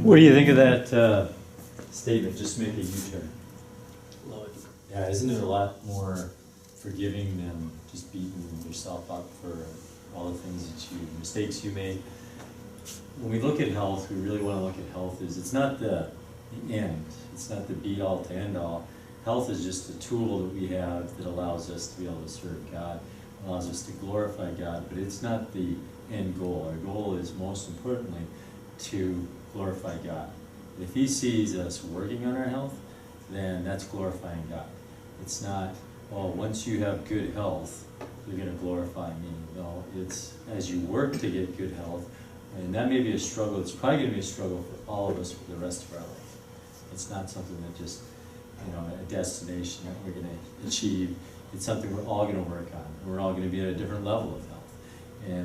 What do you think of that statement, just make a U-turn? Love it. Yeah, isn't it a lot more forgiving than just beating yourself up for all the things that mistakes you made? When we look at health, we really want to look at health as it's not the end, it's not the be-all to end-all. Health is just a tool that we have that allows us to be able to serve God, allows us to glorify God, but it's not the end goal. Our goal is most importantly to glorify God. If He sees us working on our health, then that's glorifying God. It's not, oh, once you have good health, you're going to glorify me. No, it's as you work to get good health, and that may be a struggle. It's probably going to be a struggle for all of us for the rest of our life. It's not something that just, a destination that we're going to achieve. It's something we're all going to work on. We're all going to be at a different level of health.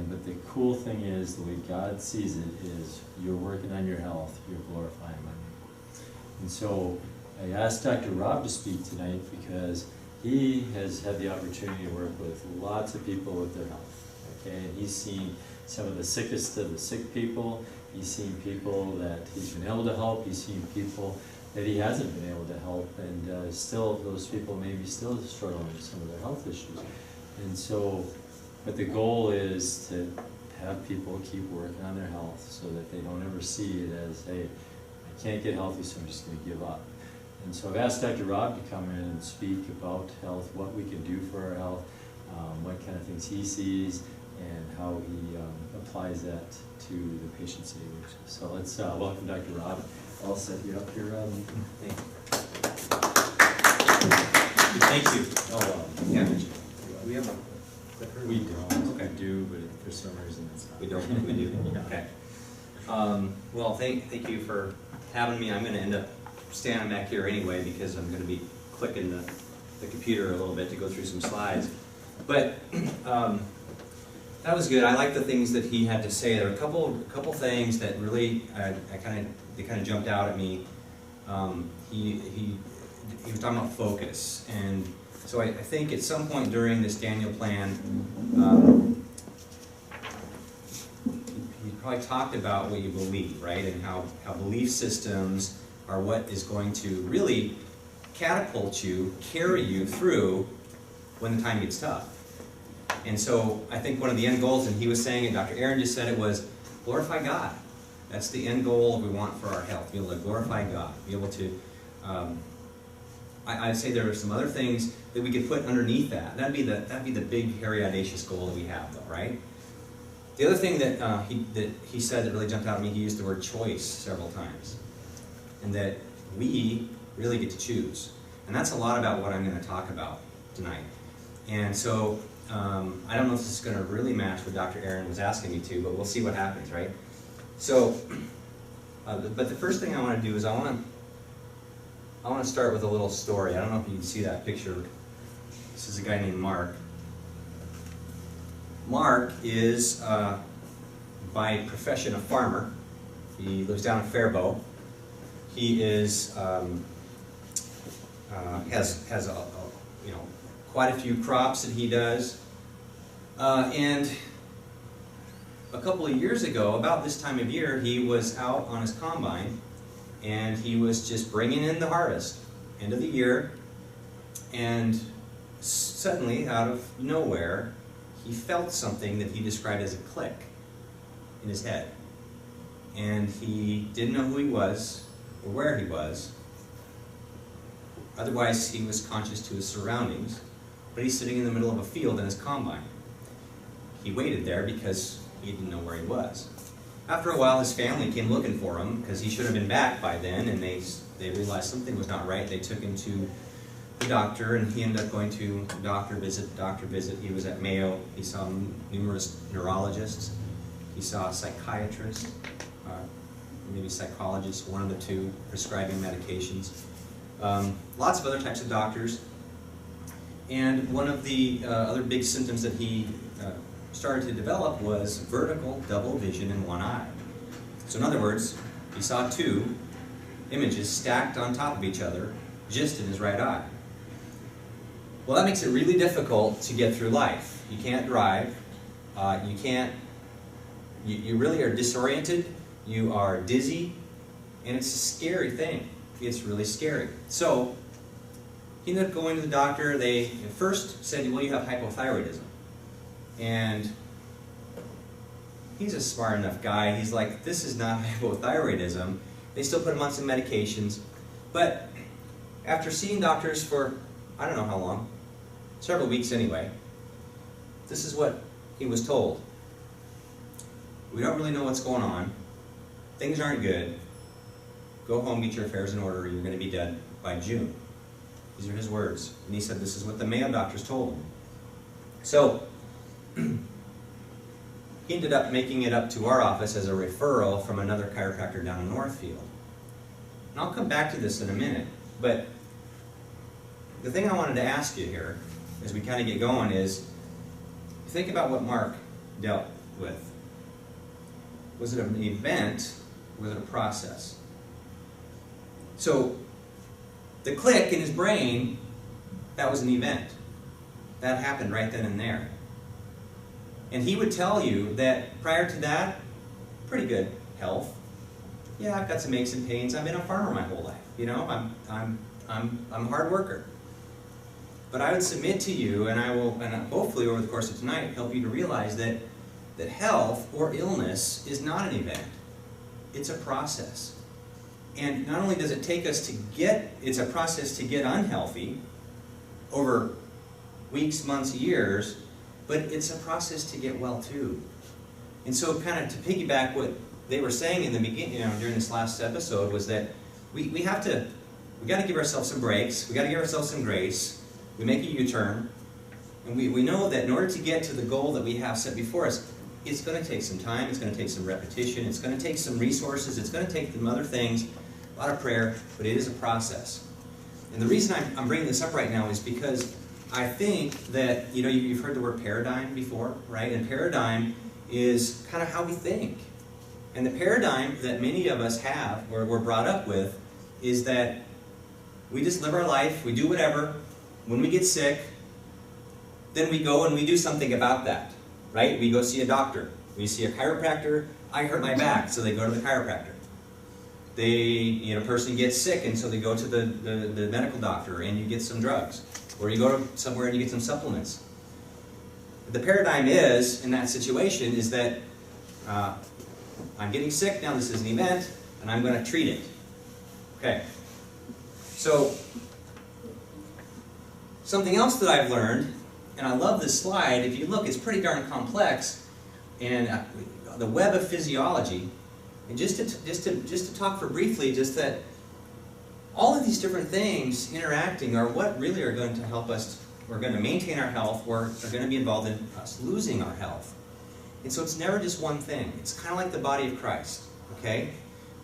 But the cool thing is, the way God sees it is, you're working on your health, you're glorifying my name. And so I asked Dr. Rob to speak tonight because he has had the opportunity to work with lots of people with their health. Okay, and he's seen some of the sickest of the sick people. He's seen people that he's been able to help. He's seen people that he hasn't been able to help, and still those people may be still struggling with some of their health issues. And so, but the goal is to have people keep working on their health so that they don't ever see it as, hey, I can't get healthy, so I'm just going to give up. And so I've asked Dr. Rob to come in and speak about health, what we can do for our health, what kind of things he sees, and how he applies that to the patients that he works with. So let's welcome Dr. Rob. I'll set you up here, Rob. Thank you. Oh, Yeah. We have a clicker? we don't. Okay. We do, but for some reason it's not. We don't. We do. Okay. Well, thank you for having me. I'm going to end up standing back here anyway because I'm going to be clicking the computer a little bit to go through some slides. But that was good. I like the things that he had to say. There were a couple things that really they kind of jumped out at me. He was talking about focus, and so I think at some point during this Daniel plan, he probably talked about what you believe, right, and how belief systems are what is going to really catapult you, carry you through when the time gets tough. And so I think one of the end goals, and he was saying it, Dr. Aaron just said it, was glorify God. That's the end goal we want for our health, be able to glorify God, be able to, I'd say there are some other things that we could put underneath that. That'd be the big, hairy, audacious goal that we have, though, right? The other thing that he said that really jumped out at me, he used the word choice several times, and that we really get to choose. And that's a lot about what I'm going to talk about tonight. And so I don't know if this is going to really match what Dr. Aaron was asking me to, but we'll see what happens, right? So, but the first thing I want to do is I want to start with a little story. I don't know if you can see that picture. This is a guy named Mark. Mark is, by profession, a farmer. He lives down in Faribault. He is has quite a few crops that he does, and a couple of years ago, about this time of year, he was out on his combine, and he was just bringing in the harvest, end of the year, and suddenly, out of nowhere, he felt something that he described as a click in his head, and he didn't know who he was or where he was. Otherwise, he was conscious to his surroundings, but he's sitting in the middle of a field in his combine. He waited there because he didn't know where he was. After a while, his family came looking for him because he should have been back by then, and they realized something was not right. They took him to the doctor, and he ended up going to doctor visit. He was at Mayo. He saw numerous neurologists. He saw a psychiatrist, maybe psychologists, one of the two, prescribing medications. Lots of other types of doctors. And one of the other big symptoms that he started to develop was vertical double vision in one eye. So in other words, he saw two images stacked on top of each other just in his right eye. Well, that makes it really difficult to get through life. You can't drive, you really are disoriented, you are dizzy, And it's a scary thing. It's really scary. So he ended up going to the doctor. They at first said, well, you have hypothyroidism. And he's a smart enough guy. He's like, this is not hypothyroidism. They still put him on some medications. But after seeing doctors for, I don't know how long, several weeks anyway, this is what he was told. We don't really know what's going on. Things aren't good. Go home, get your affairs in order, or you're going to be dead by June. These are his words. And he said this is what the Mayo doctors told him. So he ended up making it up to our office as a referral from another chiropractor down in Northfield. And I'll come back to this in a minute, but the thing I wanted to ask you here, as we kind of get going, is think about what Mark dealt with. Was it an event, or was it a process? So, the click in his brain, that was an event. That happened right then and there. And he would tell you that prior to that, pretty good health. Yeah, I've got some aches and pains. I've been a farmer my whole life. You know, I'm a hard worker. But I would submit to you, and I will, and hopefully over the course of tonight, help you to realize that health or illness is not an event. It's a process. And not only does it take us to get, it's a process to get unhealthy over weeks, months, years, but it's a process to get well too. And so kind of to piggyback what they were saying in the beginning, you know, during this last episode, was that we got to give ourselves some breaks, we got to give ourselves some grace, we make a U-turn, and we know that in order to get to the goal that we have set before us, it's going to take some time, it's going to take some repetition, it's going to take some resources, it's going to take some other things, a lot of prayer, but it is a process. And the reason I'm bringing this up right now is because I think that, you know, you've heard the word paradigm before, right? And paradigm is kind of how we think. And the paradigm that many of us have, or we're brought up with, is that we just live our life, we do whatever. When we get sick, then we go and we do something about that, right? We go see a doctor. We see a chiropractor. I hurt my back, so they go to the chiropractor. A person gets sick, and so they go to the medical doctor, and you get some drugs. Or you go to somewhere and you get some supplements. The paradigm is, in that situation, is that I'm getting sick, now this is an event, and I'm going to treat it. Okay. So, something else that I've learned, and I love this slide, if you look, it's pretty darn complex, and the web of physiology. And just to talk for briefly, just that all of these different things interacting are what really are going to help us, we're going to maintain our health, or are going to be involved in us losing our health. And so it's never just one thing. It's kind of like the body of Christ, okay?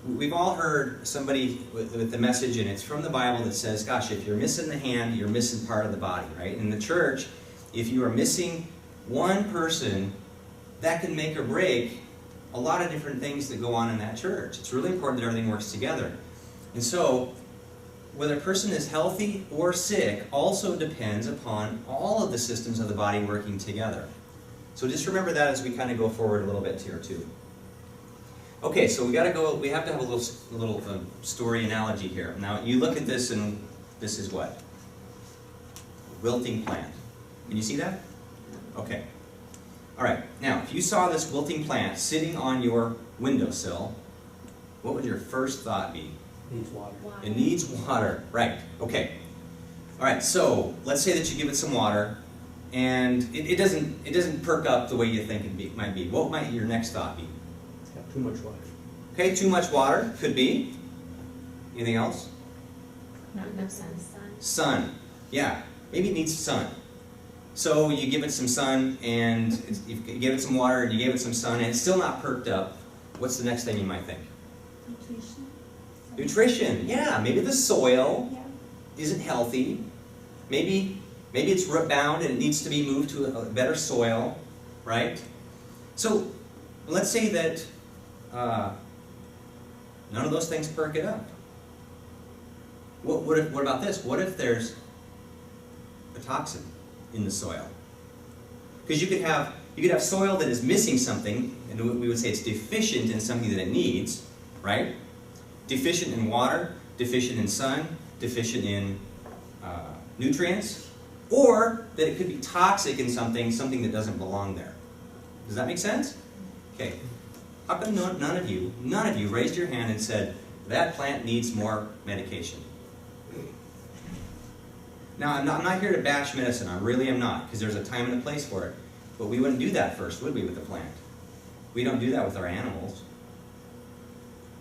We've all heard somebody with the message, and it's from the Bible, that says, gosh, if you're missing the hand, you're missing part of the body, right? In the church, if you are missing one person, that can make or break a lot of different things that go on in that church. It's really important that everything works together. And so, whether a person is healthy or sick also depends upon all of the systems of the body working together. So just remember that as we kind of go forward a little bit here too. Okay, so we have to have a little story analogy here. Now you look at this, and this is what? Wilting plant. Can you see that? Okay. All right. Now, if you saw this wilting plant sitting on your windowsill, what would your first thought be? Needs water. It needs water. Right. Okay. All right. So let's say that you give it some water, and it doesn't perk up the way you think it might be. What might your next thought be? It's got too much water. Okay, too much water could be. Anything else? Not enough sun. Sun. Yeah. Maybe it needs sun. So you give it some sun, and you give it some water, and you gave it some sun, and it's still not perked up. What's the next thing you might think? Nutrition. Nutrition. Yeah. Maybe the soil isn't healthy. Maybe it's root bound and it needs to be moved to a better soil, right? So let's say that none of those things perk it up. What about this? What if there's a toxin in the soil? Because you could have soil that is missing something, and we would say it's deficient in something that it needs, right? deficient in water, deficient in sun, deficient in nutrients, or that it could be toxic in something that doesn't belong there. Does that make sense? Okay. How come none of you raised your hand and said, that plant needs more medication? Now, I'm not here to bash medicine. I really am not, because there's a time and a place for it. But we wouldn't do that first, would we, with the plant? We don't do that with our animals.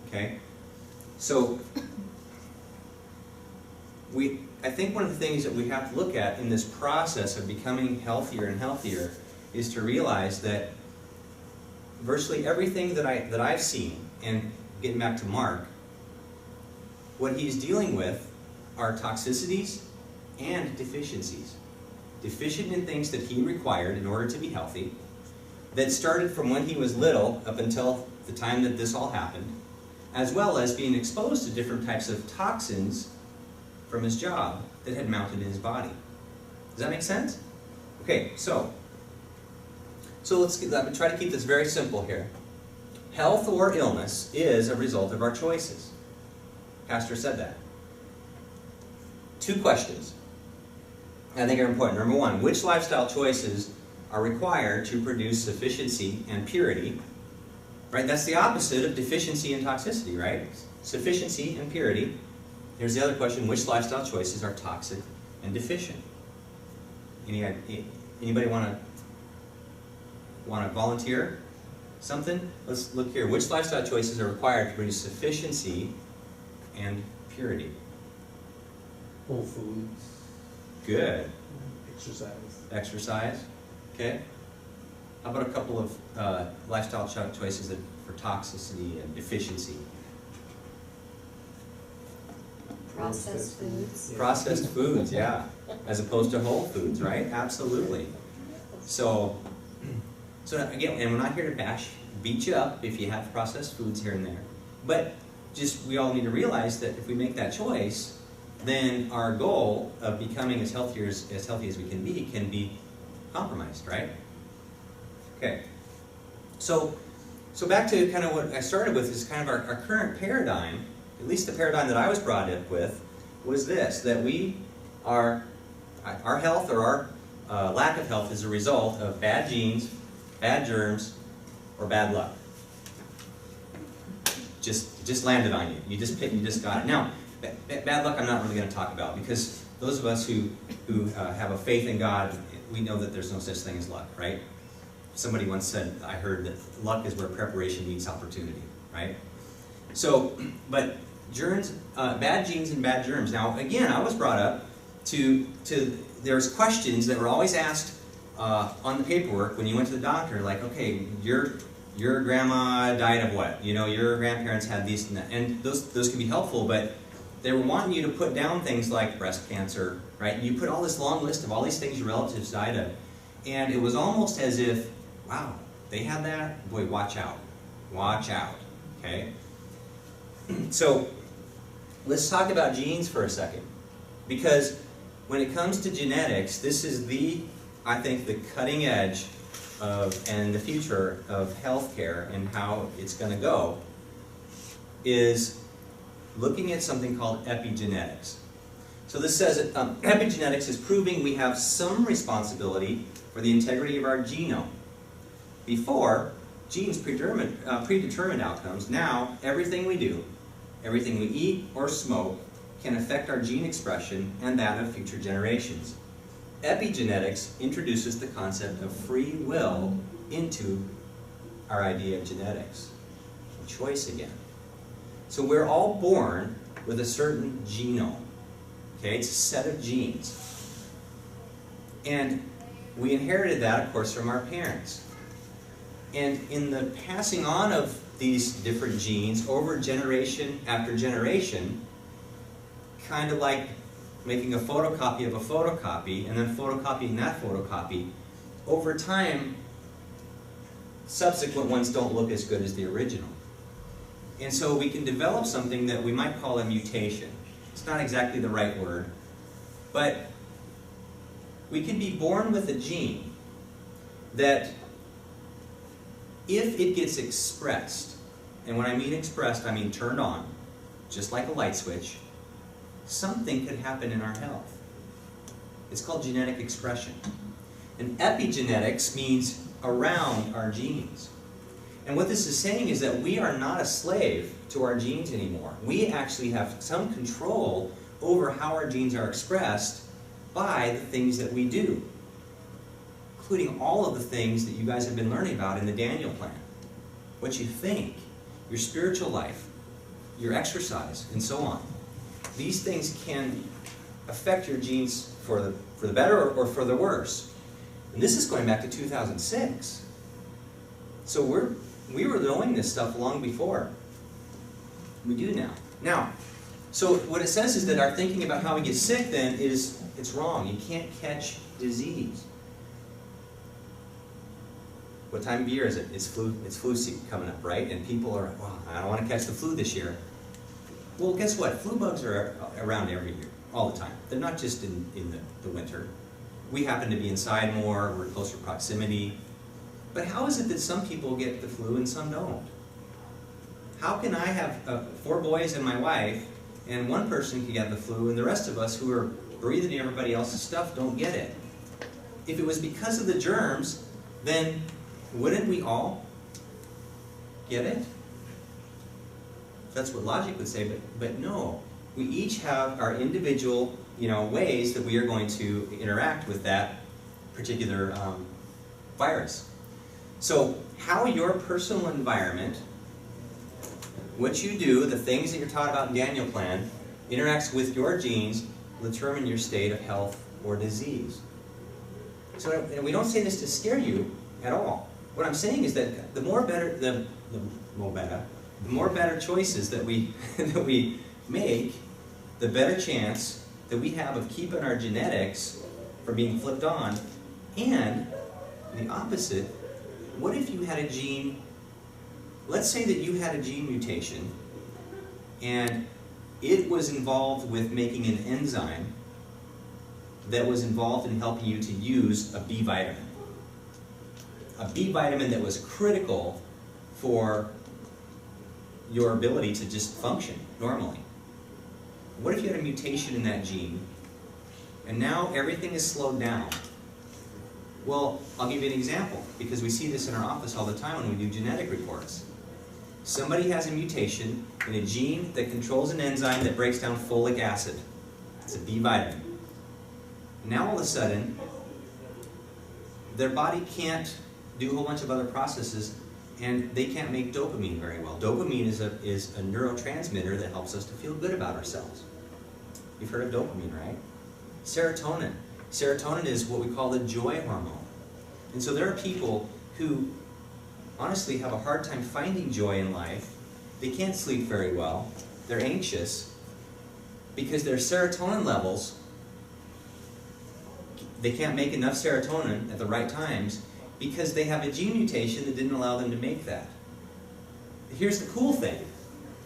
Okay? So, I think one of the things that we have to look at in this process of becoming healthier and healthier is to realize that virtually everything that I've seen, and getting back to Mark, what he's dealing with are toxicities and deficiencies. Deficient in things that he required in order to be healthy, that started from when he was little up until the time that this all happened, as well as being exposed to different types of toxins from his job that had mounted in his body. Does that make sense? Okay, so let me try to keep this very simple here. Health or illness is a result of our choices. Pastor said that. 2 questions I think are important. Number 1, which lifestyle choices are required to produce sufficiency and purity? Right? That's the opposite of deficiency and toxicity, right? Sufficiency and purity. Here's the other question, which lifestyle choices are toxic and deficient? Anybody want to volunteer something? Let's look here. Which lifestyle choices are required to produce sufficiency and purity? Whole foods. Good. Exercise. Exercise. Okay. How about a couple of lifestyle choices for toxicity and deficiency? Processed foods. Yeah. Processed foods, yeah. As opposed to whole foods, right? Absolutely. So again, and we're not here to beat you up if you have processed foods here and there. But just, we all need to realize that if we make that choice, then our goal of becoming as healthy as we can be compromised, right? Okay. So back to kind of what I started with is kind of our current paradigm, at least the paradigm that I was brought up with, was this, that our health or our lack of health is a result of bad genes, bad germs, or bad luck. Just landed on you. You just got it. Now, bad luck I'm not really going to talk about, because those of us who have a faith in God, we know that there's no such thing as luck, right? Somebody once said, I heard that luck is where preparation meets opportunity, right? So, but germs, bad genes and bad germs. Now, again, I was brought up to there's questions that were always asked on the paperwork when you went to the doctor, like, okay, your grandma died of what? You know, your grandparents had these and that. And those can be helpful, but they were wanting you to put down things like breast cancer, right? And you put all this long list of all these things your relatives died of. And it was almost as if, wow, they had that? Boy, watch out. Watch out, okay? So, let's talk about genes for a second. Because when it comes to genetics, this is I think, the cutting edge and the future of healthcare and how it's going to go, is looking at something called epigenetics. So this says that epigenetics is proving we have some responsibility for the integrity of our genome. Before, genes predetermined outcomes. Now, everything we do, everything we eat or smoke, can affect our gene expression and that of future generations. Epigenetics introduces the concept of free will into our idea of genetics. Choice again. So we're all born with a certain genome. Okay, it's a set of genes. And we inherited that, of course, from our parents. And in the passing on of these different genes over generation after generation, kind of like making a photocopy of a photocopy and then photocopying that photocopy, over time, subsequent ones don't look as good as the original. And so we can develop something that we might call a mutation. It's not exactly the right word, but we can be born with a gene that, if it gets expressed, and when I mean expressed, I mean turned on, just like a light switch, something could happen in our health. It's called genetic expression. And epigenetics means around our genes. And what this is saying is that we are not a slave to our genes anymore. We actually have some control over how our genes are expressed by the things that we do, including all of the things that you guys have been learning about in the Daniel Plan. What you think, your spiritual life, your exercise, and so on. These things can affect your genes for the better or for the worse. And this is going back to 2006. So we were knowing this stuff long before. We do now. Now, so what it says is that our thinking about how we get sick then is, it's wrong. You can't catch disease. What time of year is it? It's flu season coming up, right? And people are, well, I don't want to catch the flu this year. Well, guess what? Flu bugs are around every year, all the time. They're not just in the winter. We happen to be inside more, we're closer proximity. But how is it that some people get the flu and some don't? How can I have 4 boys and my wife, and one person can get the flu, and the rest of us who are breathing everybody else's stuff don't get it? If it was because of the germs, then wouldn't we all get it? That's what logic would say, but no. We each have our individual, ways that we are going to interact with that particular virus. So how your personal environment, what you do, the things that you're taught about in Daniel Plan, interacts with your genes will determine your state of health or disease. So we don't say this to scare you at all. What I'm saying is that the more better choices that we that we make, the better chance that we have of keeping our genetics from being flipped on. And the opposite, what if you had a gene, let's say that you had a gene mutation and it was involved with making an enzyme that was involved in helping you to use a B vitamin. A B vitamin that was critical for your ability to just function normally. What if you had a mutation in that gene and now everything is slowed down? Well, I'll give you an example because we see this in our office all the time when we do genetic reports. Somebody has a mutation in a gene that controls an enzyme that breaks down folic acid. It's a B vitamin. Now all of a sudden, their body can't do a whole bunch of other processes and they can't make dopamine very well. Dopamine is a neurotransmitter that helps us to feel good about ourselves. You've heard of dopamine, right? Serotonin. Serotonin is what we call the joy hormone. And so there are people who honestly have a hard time finding joy in life. They can't sleep very well. They're anxious because their serotonin levels, they can't make enough serotonin at the right times because they have a gene mutation that didn't allow them to make that. Here's the cool thing,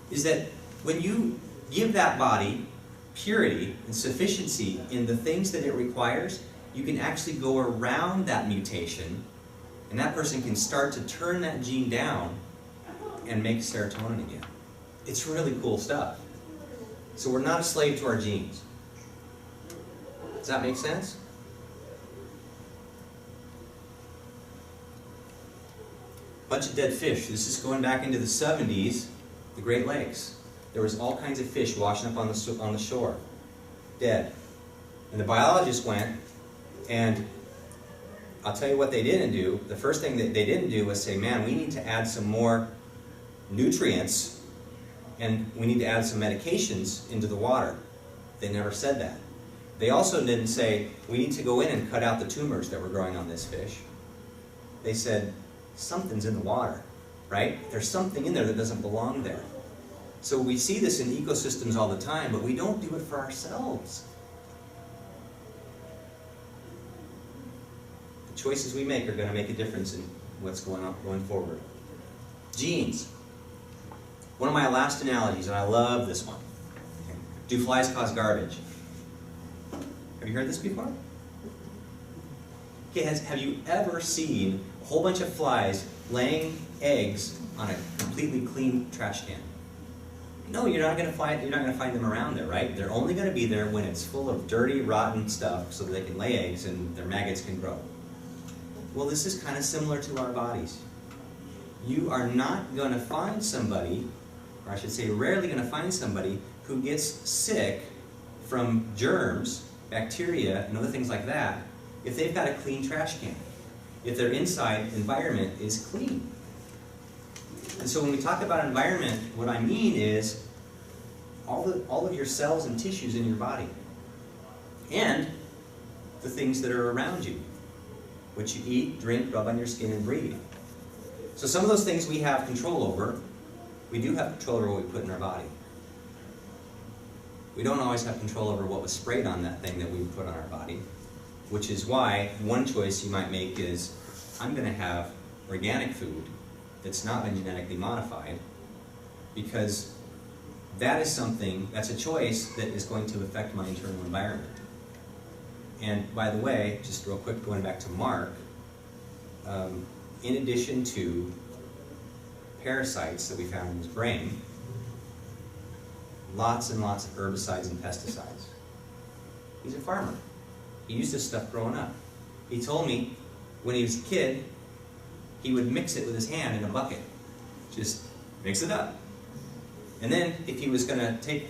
is that when you give that body purity and sufficiency in the things that it requires, you can actually go around that mutation and that person can start to turn that gene down and make serotonin again. It's really cool stuff. So we're not a slave to our genes. Does that make sense? Bunch of dead fish. This is going back into the 70s, the Great Lakes. There was all kinds of fish washing up on the shore, dead. And the biologists went, and I'll tell you what they didn't do. The first thing that they didn't do was say, man, we need to add some more nutrients, and we need to add some medications into the water. They never said that. They also didn't say, we need to go in and cut out the tumors that were growing on this fish. They said, something's in the water, right? There's something in there that doesn't belong there. So we see this in ecosystems all the time, but we don't do it for ourselves. The choices we make are going to make a difference in what's going on going forward. Genes. One of my last analogies, and I love this one. Do flies cause garbage? Have you heard this before? Okay, have you ever seen a whole bunch of flies laying eggs on a completely clean trash can? No, you're not gonna find them around there, right? They're only gonna be there when it's full of dirty, rotten stuff so that they can lay eggs and their maggots can grow. Well, this is kind of similar to our bodies. You are not gonna find somebody, or I should say rarely gonna find somebody who gets sick from germs, bacteria, and other things like that if they've got a clean trash can, if their inside environment is clean. And so when we talk about environment, what I mean is all of your cells and tissues in your body, and the things that are around you, what you eat, drink, rub on your skin, and breathe. So some of those things we have control over. We do have control over what we put in our body. We don't always have control over what was sprayed on that thing that we put on our body, which is why one choice you might make is, I'm going to have organic food that's not been genetically modified, because that is something, that's a choice that is going to affect my internal environment. And by the way, just real quick, going back to Mark, in addition to parasites that we found in his brain, lots and lots of herbicides and pesticides. He's a farmer. He used this stuff growing up. He told me when he was a kid, he would mix it with his hand in a bucket. Just mix it up. And then if he was going to take,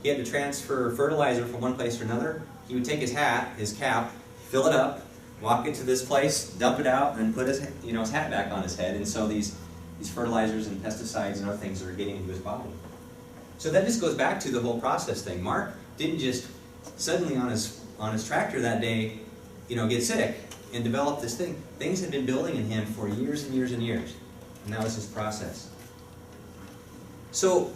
he had to transfer fertilizer from one place to another, he would take his hat, his cap, fill it up, walk it to this place, dump it out, and put his, his hat back on his head. And so these fertilizers and pesticides and other things are getting into his body. So that just goes back to the whole process thing. Mark didn't just suddenly on his tractor that day, get sick and develop this thing. Things had been building in him for years and years and years. And that was his process. So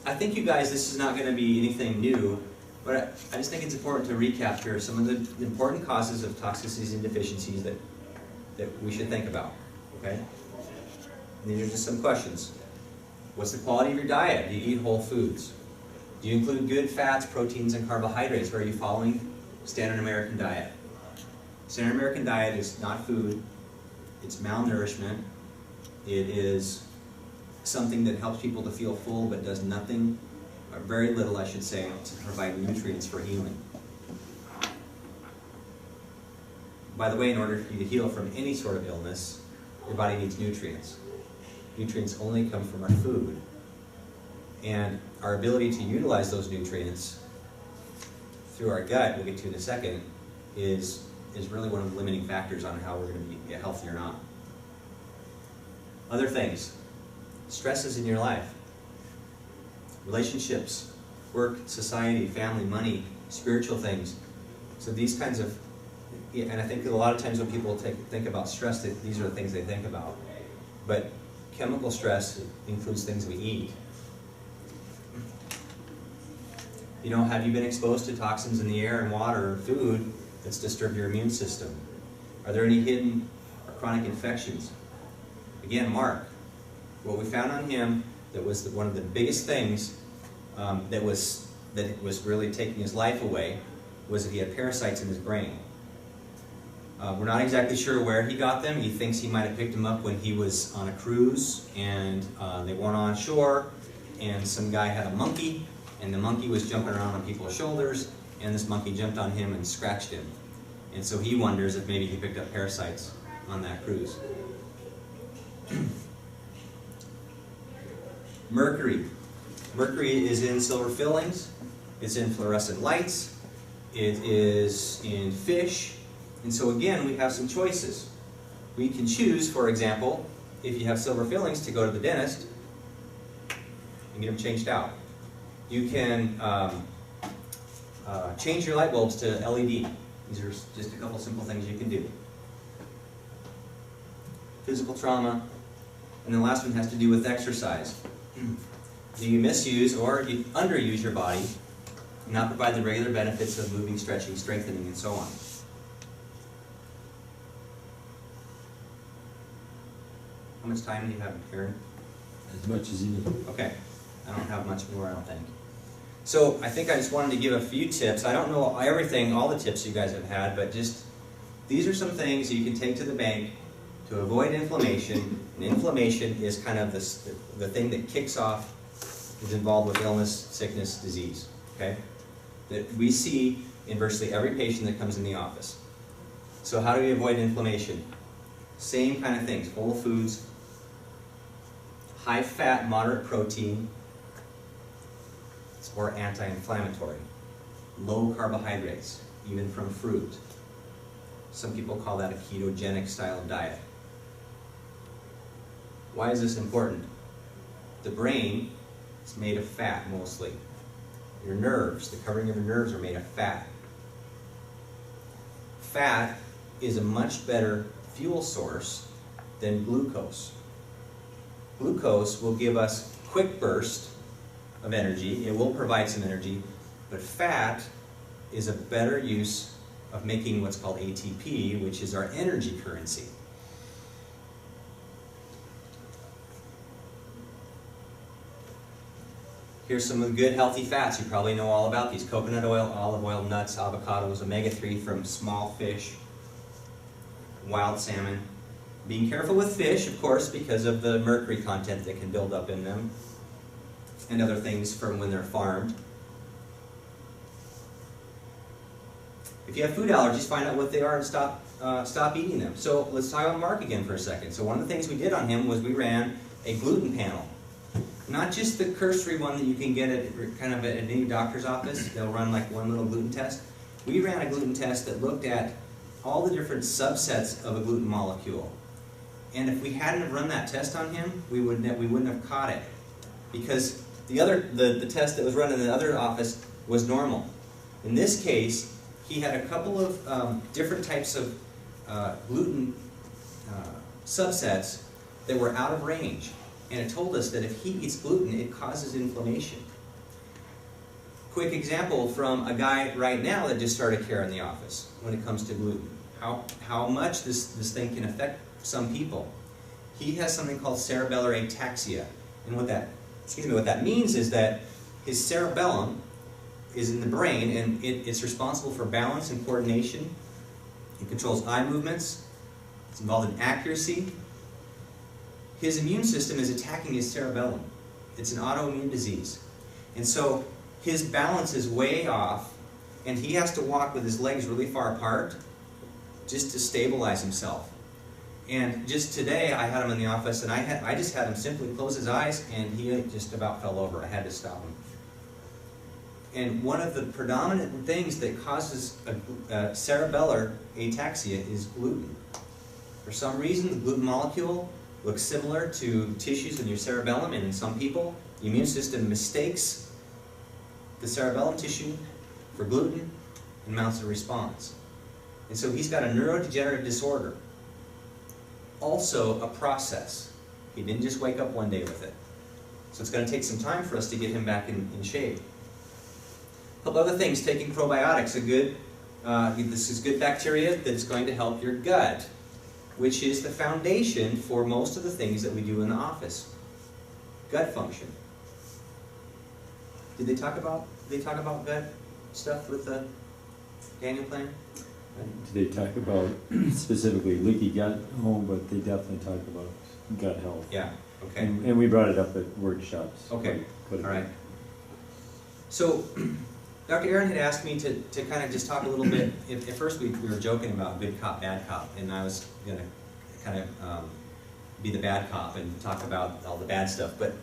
I think you guys, this is not going to be anything new, but I just think it's important to recap here some of the important causes of toxicities and deficiencies that we should think about. Okay? And these are just some questions. What's the quality of your diet? Do you eat whole foods? Do you include good fats, proteins, and carbohydrates? Or are you following standard American diet? Standard American diet is not food. It's malnourishment. It is something that helps people to feel full but does nothing, or very little I should say, to provide nutrients for healing. By the way, in order for you to heal from any sort of illness, your body needs nutrients. Nutrients only come from our food. And our ability to utilize those nutrients through our gut, we'll get to in a second, is really one of the limiting factors on how we're going to be healthy or not. Other things. Stresses in your life. Relationships, work, society, family, money, spiritual things. So these kinds of, and I think that a lot of times when people think about stress, these are the things they think about. But chemical stress includes things we eat. Have you been exposed to toxins in the air and water or food that's disturbed your immune system? Are there any hidden or chronic infections? Again, Mark, what we found on him that was one of the biggest things that was really taking his life away was that he had parasites in his brain. We're not exactly sure where he got them. He thinks he might have picked them up when he was on a cruise and they weren't on shore, and some guy had a monkey, and the monkey was jumping around on people's shoulders, and this monkey jumped on him and scratched him. And so he wonders if maybe he picked up parasites on that cruise. Mercury. Mercury is in silver fillings, it's in fluorescent lights, it is in fish, and so again we have some choices. We can choose, for example, if you have silver fillings, to go to the dentist and get them changed out. You can change your light bulbs to LED. These are just a couple simple things you can do. Physical trauma, and the last one has to do with exercise. Do you misuse or you underuse your body and not provide the regular benefits of moving, stretching, strengthening, and so on? How much time do you have, Karen? As much as you need. Okay. I don't have much more, I don't think. So I think I just wanted to give a few tips. I don't know everything, all the tips you guys have had, but just these are some things you can take to the bank to avoid inflammation. And inflammation is kind of the thing that kicks off is involved with illness, sickness, disease, okay? That we see in virtually every patient that comes in the office. So how do we avoid inflammation? Same kind of things, whole foods, high fat, moderate protein, or anti-inflammatory, low carbohydrates, even from fruit. Some people call that a ketogenic style of diet. Why is this important? The brain is made of fat mostly. Your nerves, the covering of your nerves are made of fat. Fat is a much better fuel source than glucose. Glucose will give us quick burst of energy. It will provide some energy, but fat is a better use of making what's called ATP, which is our energy currency. Here's some of the good healthy fats. You probably know all about these. Coconut oil, olive oil, nuts, avocados, omega-3 from small fish, wild salmon. Being careful with fish, of course, because of the mercury content that can build up in them, and other things from when they're farmed. If you have food allergies, find out what they are and stop eating them. So let's talk about Mark again for a second. So one of the things we did on him was we ran a gluten panel. Not just the cursory one that you can get at kind of at any doctor's office. They'll run like one little gluten test. We ran a gluten test that looked at all the different subsets of a gluten molecule. And if we hadn't have run that test on him, we wouldn't have caught it. Because the test that was run in the other office was normal. In this case, he had a couple of different types of gluten subsets that were out of range. And it told us that if he eats gluten, it causes inflammation. Quick example from a guy right now that just started care in the office when it comes to gluten. How much this thing can affect some people. He has something called cerebellar ataxia. And what that means is that his cerebellum is in the brain, and it's responsible for balance and coordination. It controls eye movements. It's involved in accuracy. His immune system is attacking his cerebellum. It's an autoimmune disease. And so his balance is way off, and he has to walk with his legs really far apart just to stabilize himself. And just today, I had him in the office, and I just had him simply close his eyes, and he just about fell over. I had to stop him. And one of the predominant things that causes cerebellar ataxia is gluten. For some reason, the gluten molecule looks similar to tissues in your cerebellum, and in some people, the immune system mistakes the cerebellum tissue for gluten and mounts a response. And so he's got a neurodegenerative disorder. Also a process. He didn't just wake up one day with it. So it's going to take some time for us to get him back in shape. A couple other things, taking probiotics. This is good bacteria that is going to help your gut, which is the foundation for most of the things that we do in the office. Gut function. Did they talk about gut stuff with the Daniel plan? Did they talk about specifically leaky gut? Oh, but they definitely talk about gut health. Yeah, okay. And we brought it up at workshops. Okay, quite a all bit. right. So, Dr. Aaron had asked me to kind of just talk a little bit. At first we were joking about good cop, bad cop, and I was going to kind of be the bad cop and talk about all the bad stuff. But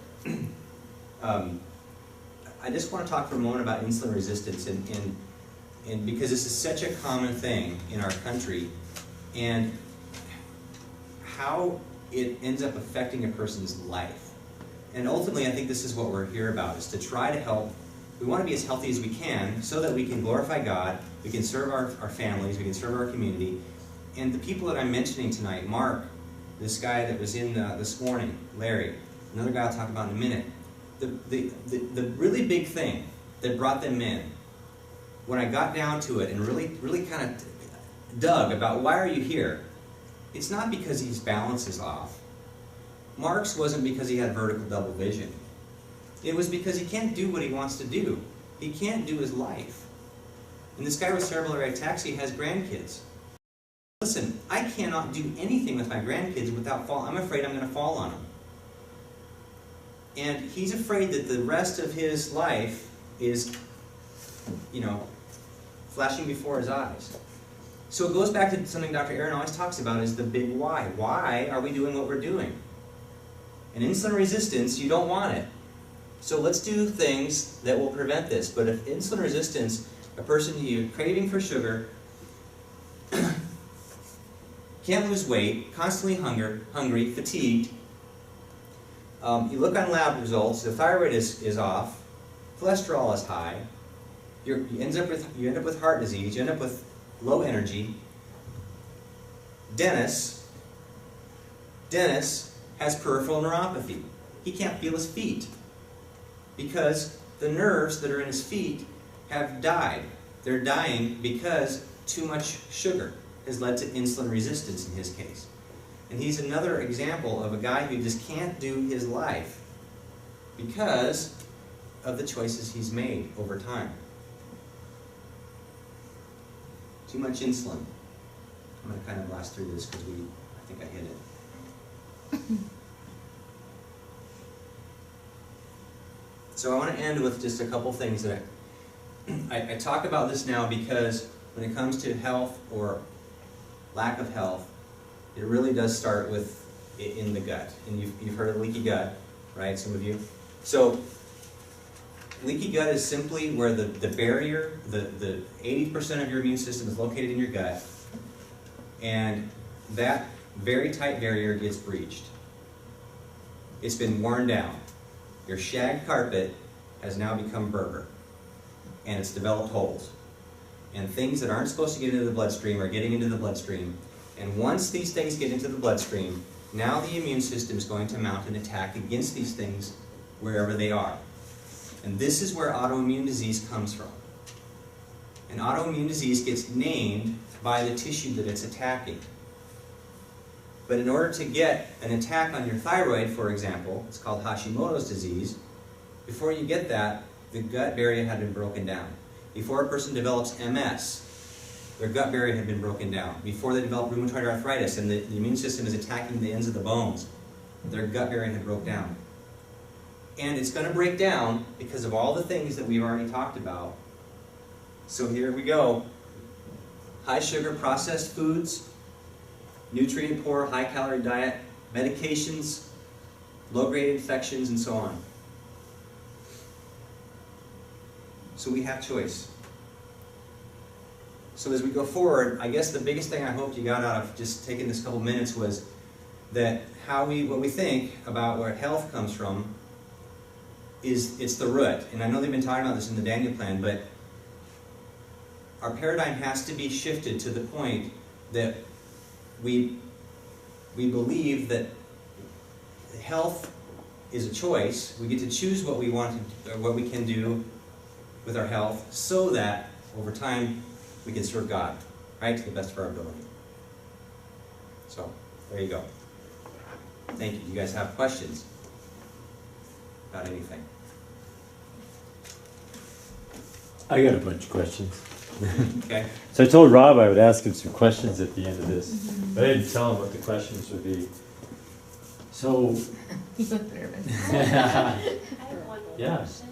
I just want to talk for a moment about insulin resistance, and because this is such a common thing in our country, and how it ends up affecting a person's life. And ultimately, I think this is what we're here about, is to try to help. We want to be as healthy as we can so that we can glorify God, we can serve our families, we can serve our community. And the people that I'm mentioning tonight, Mark, this guy that was in this morning, Larry, another guy I'll talk about in a minute, the really big thing that brought them in, when I got down to it and really kind of dug about why are you here, it's not because his balance is off. Mark's wasn't because he had vertical double vision. It was because he can't do what he wants to do. He can't do his life. And this guy with cerebellar ataxia has grandkids. Listen, I cannot do anything with my grandkids without falling. I'm afraid I'm going to fall on them. And he's afraid that the rest of his life is, flashing before his eyes. So it goes back to something Dr. Aaron always talks about, is the big why. Why are we doing what we're doing? And insulin resistance, you don't want it. So let's do things that will prevent this. But if insulin resistance, a person you craving for sugar, can't lose weight, constantly hungry, fatigued, you look on lab results, the thyroid is off, cholesterol is high, you end up with heart disease, you end up with low energy. Dennis has peripheral neuropathy. He can't feel his feet because the nerves that are in his feet have died. They're dying because too much sugar has led to insulin resistance in his case. And he's another example of a guy who just can't do his life because of the choices he's made over time. Too much insulin. I'm going to kind of blast through this because I think I hit it. So I want to end with just a couple things that I talk about this now because when it comes to health or lack of health, it really does start with in the gut. And you've heard of leaky gut, right, some of you? So leaky gut is simply where the barrier, the 80% of your immune system is located in your gut, and that very tight barrier gets breached. It's been worn down. Your shag carpet has now become Berger, and it's developed holes. And things that aren't supposed to get into the bloodstream are getting into the bloodstream. And once these things get into the bloodstream, now the immune system is going to mount an attack against these things wherever they are. And this is where autoimmune disease comes from. And autoimmune disease gets named by the tissue that it's attacking. But in order to get an attack on your thyroid, for example, it's called Hashimoto's disease, before you get that, the gut barrier had been broken down. Before a person develops MS, their gut barrier had been broken down. Before they develop rheumatoid arthritis and the immune system is attacking the ends of the bones, their gut barrier had broke down. And it's going to break down because of all the things that we've already talked about. So here we go. High sugar processed foods, nutrient poor, high calorie diet, medications, low grade infections, and so on. So we have choice. So as we go forward, I guess the biggest thing I hope you got out of just taking this couple minutes was that what we think about where health comes from is it's the root. And I know they've been talking about this in the Daniel Plan, but our paradigm has to be shifted to the point that we believe that health is a choice. We get to choose what we want to, or what we can do with our health, so that over time we can serve God, right, to the best of our ability. So there you go. Thank you. You guys have questions about anything? I got a bunch of questions. Okay. So I told Rob I would ask him some questions at the end of this, but I didn't tell him what the questions would be. So, You look nervous. I have one more Yeah. question.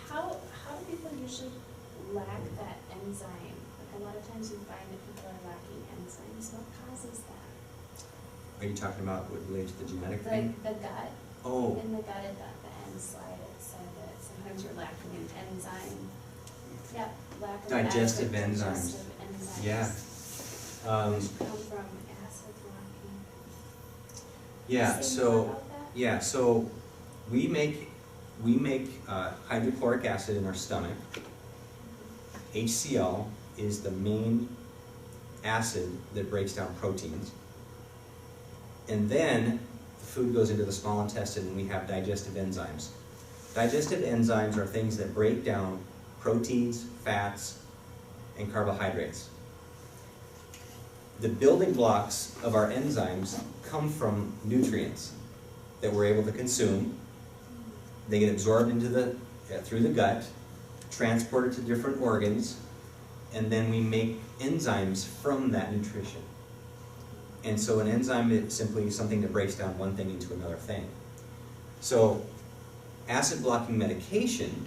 How do people usually lack that enzyme? Like a lot of times you find that people are lacking enzymes. What causes that? Are you talking about what related to the genetic thing? The gut. Oh, In the gut at the end slide, it said that sometimes you're lacking an enzyme. Yeah, lack of Digestive adequate enzymes. digestive enzymes. yeah. Which come from acid blocking. Yeah. Say more So about that? yeah. So we make hydrochloric acid in our stomach. HCl is the main acid that breaks down proteins. And then the food goes into the small intestine and we have digestive enzymes. Digestive enzymes are things that break down proteins, fats, and carbohydrates. The building blocks of our enzymes come from nutrients that we're able to consume. They get absorbed into through the gut, transported to different organs, and then we make enzymes from that nutrition. And so an enzyme is simply something that breaks down one thing into another thing. So acid blocking medication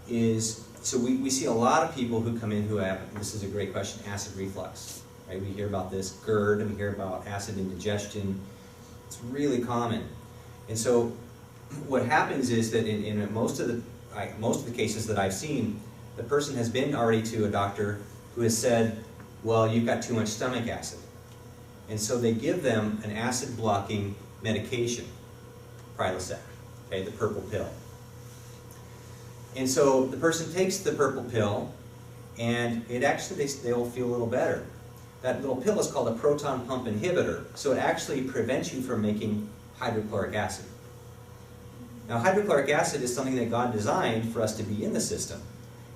is, so we see a lot of people who come in who have, this is a great question, acid reflux. Right? We hear about this GERD, and we hear about acid indigestion. It's really common. And so what happens is that in most of the cases that I've seen, the person has been already to a doctor who has said, well, you've got too much stomach acid. And so they give them an acid blocking medication, Prilosec, okay, the purple pill. And so the person takes the purple pill, and it actually, they'll feel a little better. That little pill is called a proton pump inhibitor, so it actually prevents you from making hydrochloric acid. Now, hydrochloric acid is something that God designed for us to be in the system.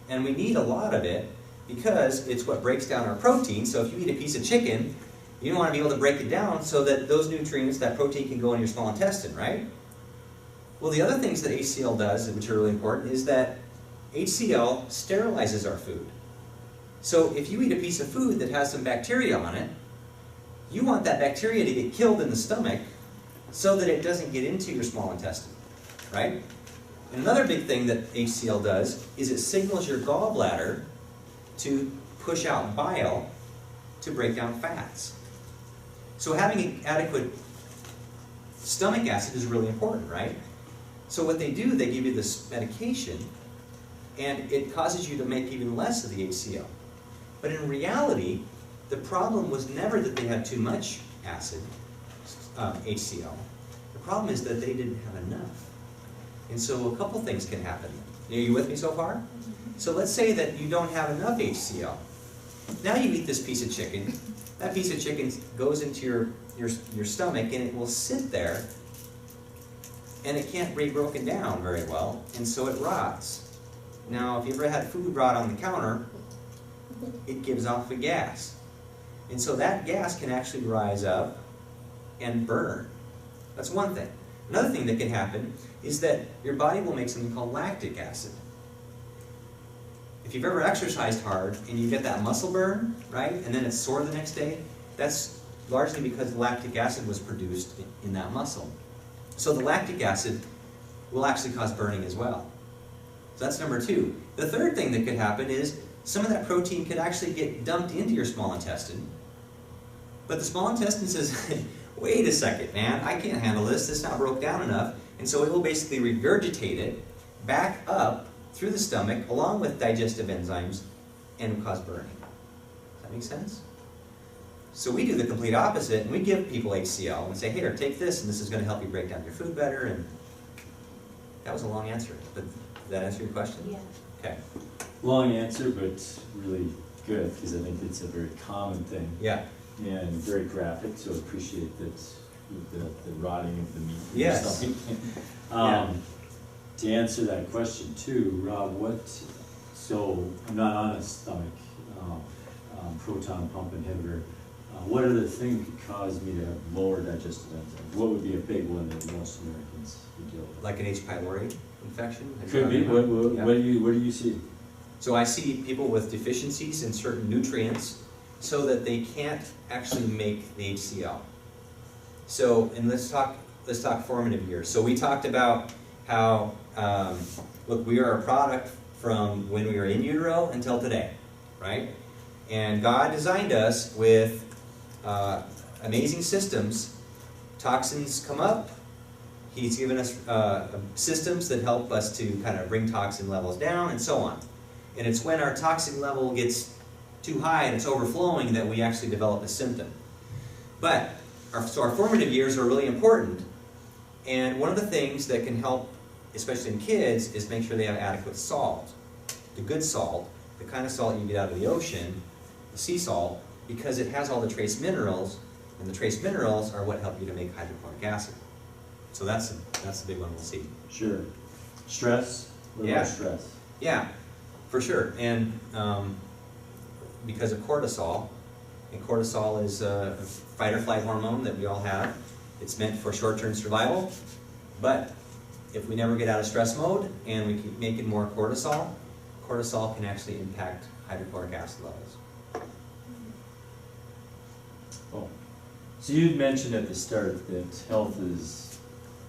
And we need a lot of it because it's what breaks down our protein. So if you eat a piece of chicken, you want to be able to break it down so that those nutrients, that protein, can go in your small intestine, right? Well, the other things that HCl does, which are really important, is that HCl sterilizes our food. So if you eat a piece of food that has some bacteria on it, you want that bacteria to get killed in the stomach so that it doesn't get into your small intestine, right? And another big thing that HCl does is it signals your gallbladder to push out bile to break down fats. So having adequate stomach acid is really important, right? So what they do, they give you this medication, and it causes you to make even less of the HCl. But in reality, the problem was never that they had too much acid, HCl. The problem is that they didn't have enough. And so a couple things can happen. Are you with me so far? So let's say that you don't have enough HCl. Now you eat this piece of chicken. That piece of chicken goes into your stomach, and it will sit there, and it can't be broken down very well, and so it rots. Now, if you ever had food rot on the counter, it gives off a gas. And so that gas can actually rise up and burn. That's one thing. Another thing that can happen is that your body will make something called lactic acid. If you've ever exercised hard and you get that muscle burn, right, and then it's sore the next day, that's largely because lactic acid was produced in that muscle. So the lactic acid will actually cause burning as well. So that's number two. The third thing that could happen is some of that protein could actually get dumped into your small intestine, but the small intestine says, wait a second, man, I can't handle this, it's not broke down enough, and so it will basically regurgitate it back up through the stomach along with digestive enzymes and cause burning. Does that make sense? So we do the complete opposite, and we give people HCl and say, here, take this, and this is going to help you break down your food better. And that was a long answer, but did that answer your question? Yeah. Okay. Long answer, but really good, because I think it's a very common thing. Yeah. And very graphic, so appreciate that the rotting of the meat. in Yes. your stomach. Yeah. To answer that question too, Rob, so I'm not on a stomach proton pump inhibitor. What other thing could cause me to have lower digestive enzymes? What would be a big one that most Americans would deal with? Like an H. pylori infection? Could be. What Yeah. do you see? So I see people with deficiencies in certain nutrients so that they can't actually make the HCl. So, and let's talk formative years. So we talked about how, look, we are a product from when we were in utero until today, right? And God designed us with amazing systems. Toxins come up. He's given us systems that help us to kind of bring toxin levels down and so on. And it's when our toxin level gets too high and it's overflowing that we actually develop a symptom. But our formative years are really important. And one of the things that can help, especially in kids, is make sure they have adequate salt. The good salt, the kind of salt you get out of the ocean, the sea salt, because it has all the trace minerals, and the trace minerals are what help you to make hydrochloric acid. So that's the big one we'll see. Sure. Stress? What about stress? Yeah, for sure. And because of cortisol, and cortisol is a fight or flight hormone that we all have. It's meant for short-term survival, but if we never get out of stress mode and we keep making more cortisol, cortisol can actually impact hydrochloric acid levels. Oh. So you'd mentioned at the start that health is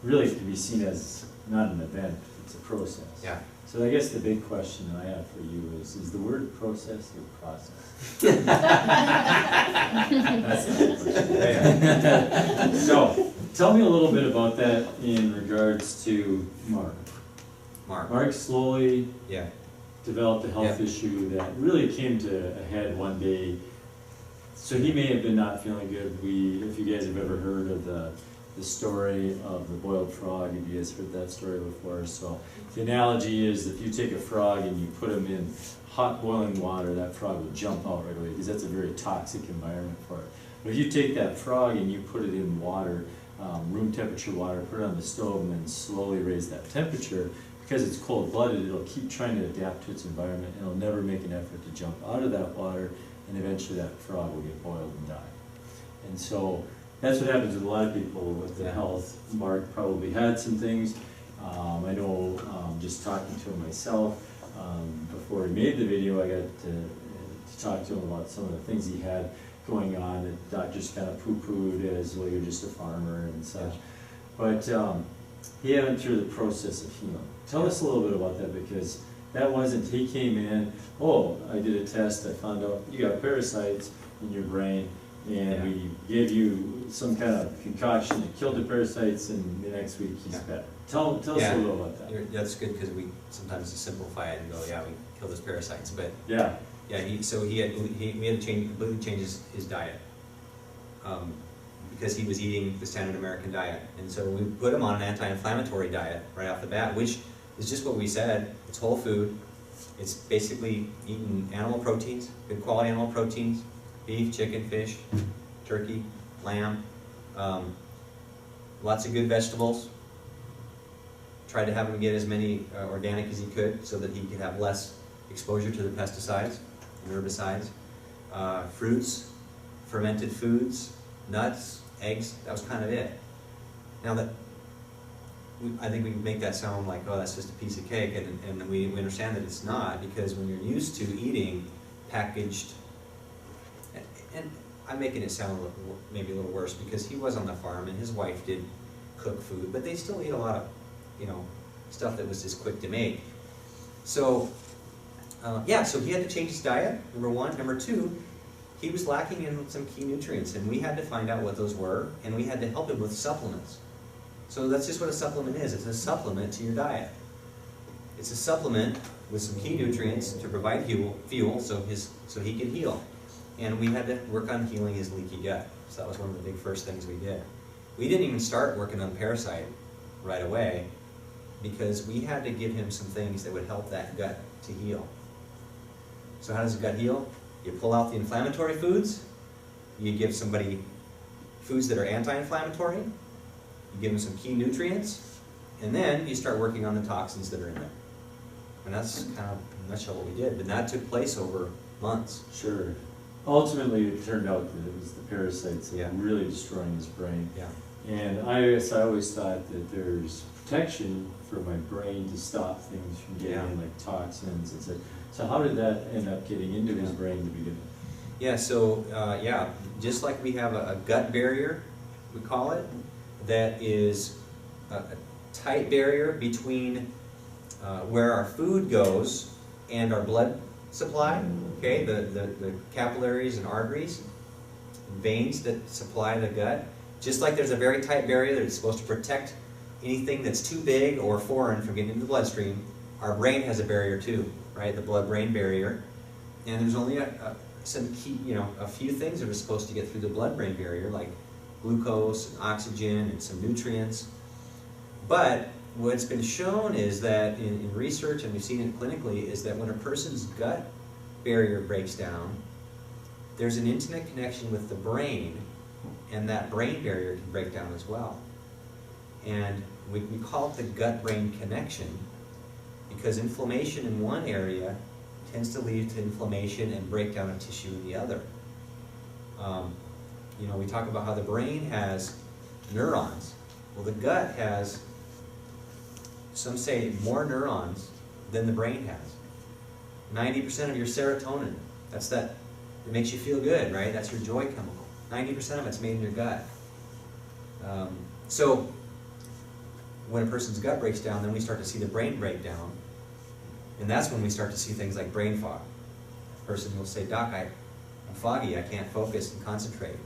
really to be seen as not an event, it's a process. Yeah. So I guess the big question I have for you is the word process or process? That's the big question. So, tell me a little bit about that in regards to Mark. Mark slowly Yeah. developed a health Yeah. issue that really came to a head one day. So he may have been not feeling good. If you guys have ever heard of the story of the boiled frog, if you guys heard that story before. So the analogy is if you take a frog and you put him in hot boiling water, that frog will jump out right away because that's a very toxic environment for it. But if you take that frog and you put it in water, room temperature water, put it on the stove and then slowly raise that temperature, because it's cold-blooded, it'll keep trying to adapt to its environment and it'll never make an effort to jump out of that water, and eventually that frog will get boiled and die. And so that's what happens with a lot of people with their health. Mark probably had some things. I know just talking to him myself, before he made the video, I got to talk to him about some of the things he had going on that doctors kind of poo-pooed as, well, you're just a farmer and such. But he went through the process of healing. Tell us a little bit about that, because that wasn't, he came in, oh, I did a test, I found out you got parasites in your brain, and we gave you some kind of concoction that killed the parasites, and the next week he's better. Tell us a little about that. That's good, because we sometimes simplify it and go, yeah, we killed his parasites, but we Yeah. had to completely change his diet, because he was eating the standard American diet, and so we put him on an anti-inflammatory diet right off the bat, which is just what we said. It's whole food. It's basically eating animal proteins, good quality animal proteins, beef, chicken, fish, turkey, lamb, lots of good vegetables. Tried to have him get as many organic as he could so that he could have less exposure to the pesticides and herbicides. Fruits, fermented foods, nuts, eggs, that was kind of it. Now that I think we can make that sound like, oh, that's just a piece of cake, and we understand that it's not, because when you're used to eating packaged, and I'm making it sound maybe a little worse, because he was on the farm and his wife did cook food, but they still eat a lot of, stuff that was just quick to make. So, so he had to change his diet, number one. Number two, he was lacking in some key nutrients, and we had to find out what those were, and we had to help him with supplements. So that's just what a supplement is. It's a supplement to your diet. It's a supplement with some key nutrients to provide fuel so he could heal. And we had to work on healing his leaky gut. So that was one of the big first things we did. We didn't even start working on parasite right away, because we had to give him some things that would help that gut to heal. So how does the gut heal? You pull out the inflammatory foods, you give somebody foods that are anti-inflammatory, you give them some key nutrients, and then you start working on the toxins that are in there. And that's kind of in a nutshell what we did. And that took place over months. Sure. Ultimately, it turned out that it was the parasites that were really destroying his brain. Yeah. And I always thought that there's protection for my brain to stop things from getting in, like toxins and such. So how did that end up getting into his brain to begin with? Yeah, so, just like we have a gut barrier, we call it, that is a tight barrier between where our food goes and our blood supply, okay, the capillaries and arteries, veins that supply the gut. Just like there's a very tight barrier that's supposed to protect anything that's too big or foreign from getting into the bloodstream, our brain has a barrier too, right? The blood-brain barrier. And there's only some key, a few things that are supposed to get through the blood-brain barrier, like glucose and oxygen and some nutrients. But what's been shown is that in research, and we've seen it clinically, is that when a person's gut barrier breaks down, there's an intimate connection with the brain, and that brain barrier can break down as well. And we call it the gut-brain connection, because inflammation in one area tends to lead to inflammation and breakdown of tissue in the other. We talk about how the brain has neurons. Well, the gut has, some say, more neurons than the brain has. 90% of your serotonin, it makes you feel good, right? That's your joy chemical. 90% of it's made in your gut. So when a person's gut breaks down, then we start to see the brain break down. And that's when we start to see things like brain fog. A person will say, Doc, I'm foggy, I can't focus and concentrate.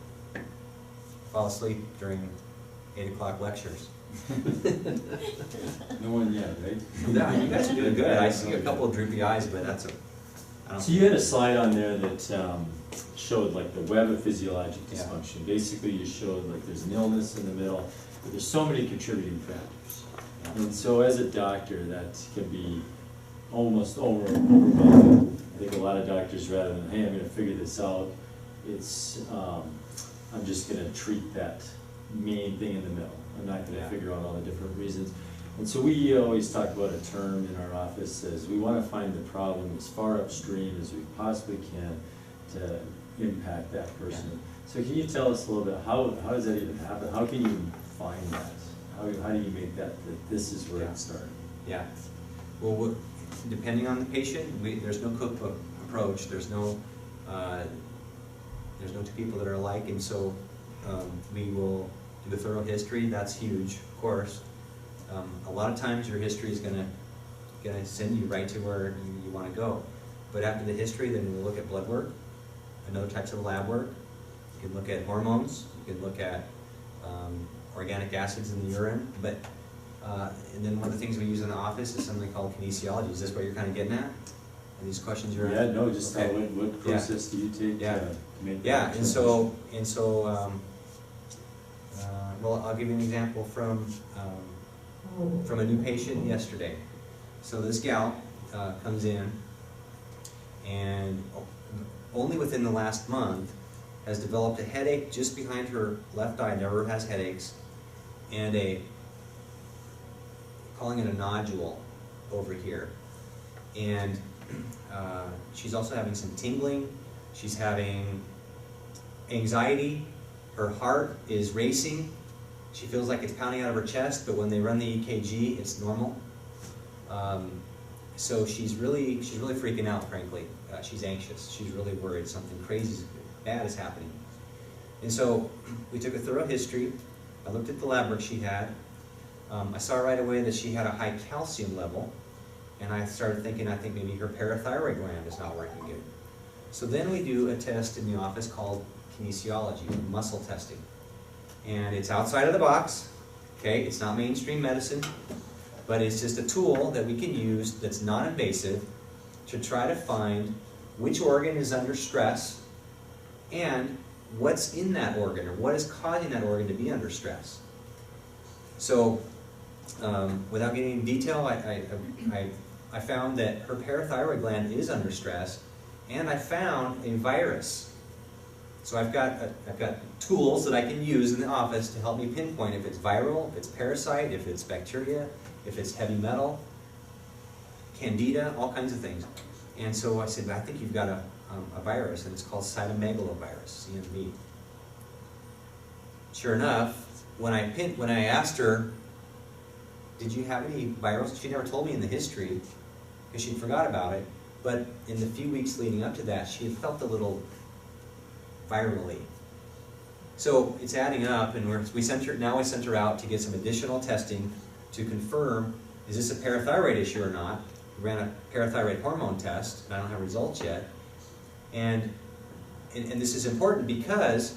Fall asleep during 8 o'clock lectures. No one yet, right? Yeah, you guys are doing good. I see a couple of droopy eyes, but that's I don't. So you had a slide on there that showed like the web of physiologic Yeah. dysfunction. Basically, you showed like there's an illness in the middle, but there's so many contributing factors. And so as a doctor, that can be almost overwhelming. I think a lot of doctors, rather than, hey, I'm gonna figure this out, it's, I'm just gonna treat that main thing in the middle. I'm not gonna Yeah. figure out all the different reasons. And so we always talk about a term in our office as we wanna find the problem as far upstream as we possibly can to impact that person. So can you tell us a little bit, how does that even happen? How can you find that? How do you make that this is where it started? Yeah. Well, depending on the patient, there's no cookbook approach. There's no two people that are alike, and so we will do a thorough history. That's huge, of course. A lot of times your history is gonna send you right to where you want to go. But after the history, then we'll look at blood work and other types of lab work. You can look at hormones. You can look at organic acids in the urine. But and then one of the things we use in the office is something called kinesiology. Is this what you're kind of getting at? Are these questions you're Yeah, no, just okay. What process do you take Yeah. to make that Yeah, and transition? so well, I'll give you an example from a new patient yesterday. So this gal comes in, and only within the last month has developed a headache just behind her left eye. Never has headaches, and calling it a nodule over here, and she's also having some tingling. She's having anxiety. Her heart is racing. She feels like it's pounding out of her chest, but when they run the EKG, it's normal. So she's really freaking out, frankly. She's anxious. She's really worried. Something crazy, bad is happening. And so we took a thorough history. I looked at the lab work she had. I saw right away that she had a high calcium level, and I started thinking, I think maybe her parathyroid gland is not working good. So then we do a test in the office called kinesiology, muscle testing. And it's outside of the box, okay? It's not mainstream medicine, but it's just a tool that we can use that's non-invasive to try to find which organ is under stress and what's in that organ, or what is causing that organ to be under stress. So, without getting into detail, I found that her parathyroid gland is under stress, and I found a virus. So I've got tools that I can use in the office to help me pinpoint if it's viral, if it's parasite, if it's bacteria, if it's heavy metal, candida, all kinds of things. And so I said, I think you've got a virus, and it's called cytomegalovirus, CMV. Sure enough, when I asked her, did you have any virals? She never told me in the history, because she forgot about it. But in the few weeks leading up to that, she had felt a little virally. So it's adding up, and we sent her out to get some additional testing to confirm, is this a parathyroid issue or not? We ran a parathyroid hormone test, and I don't have results yet. And this is important because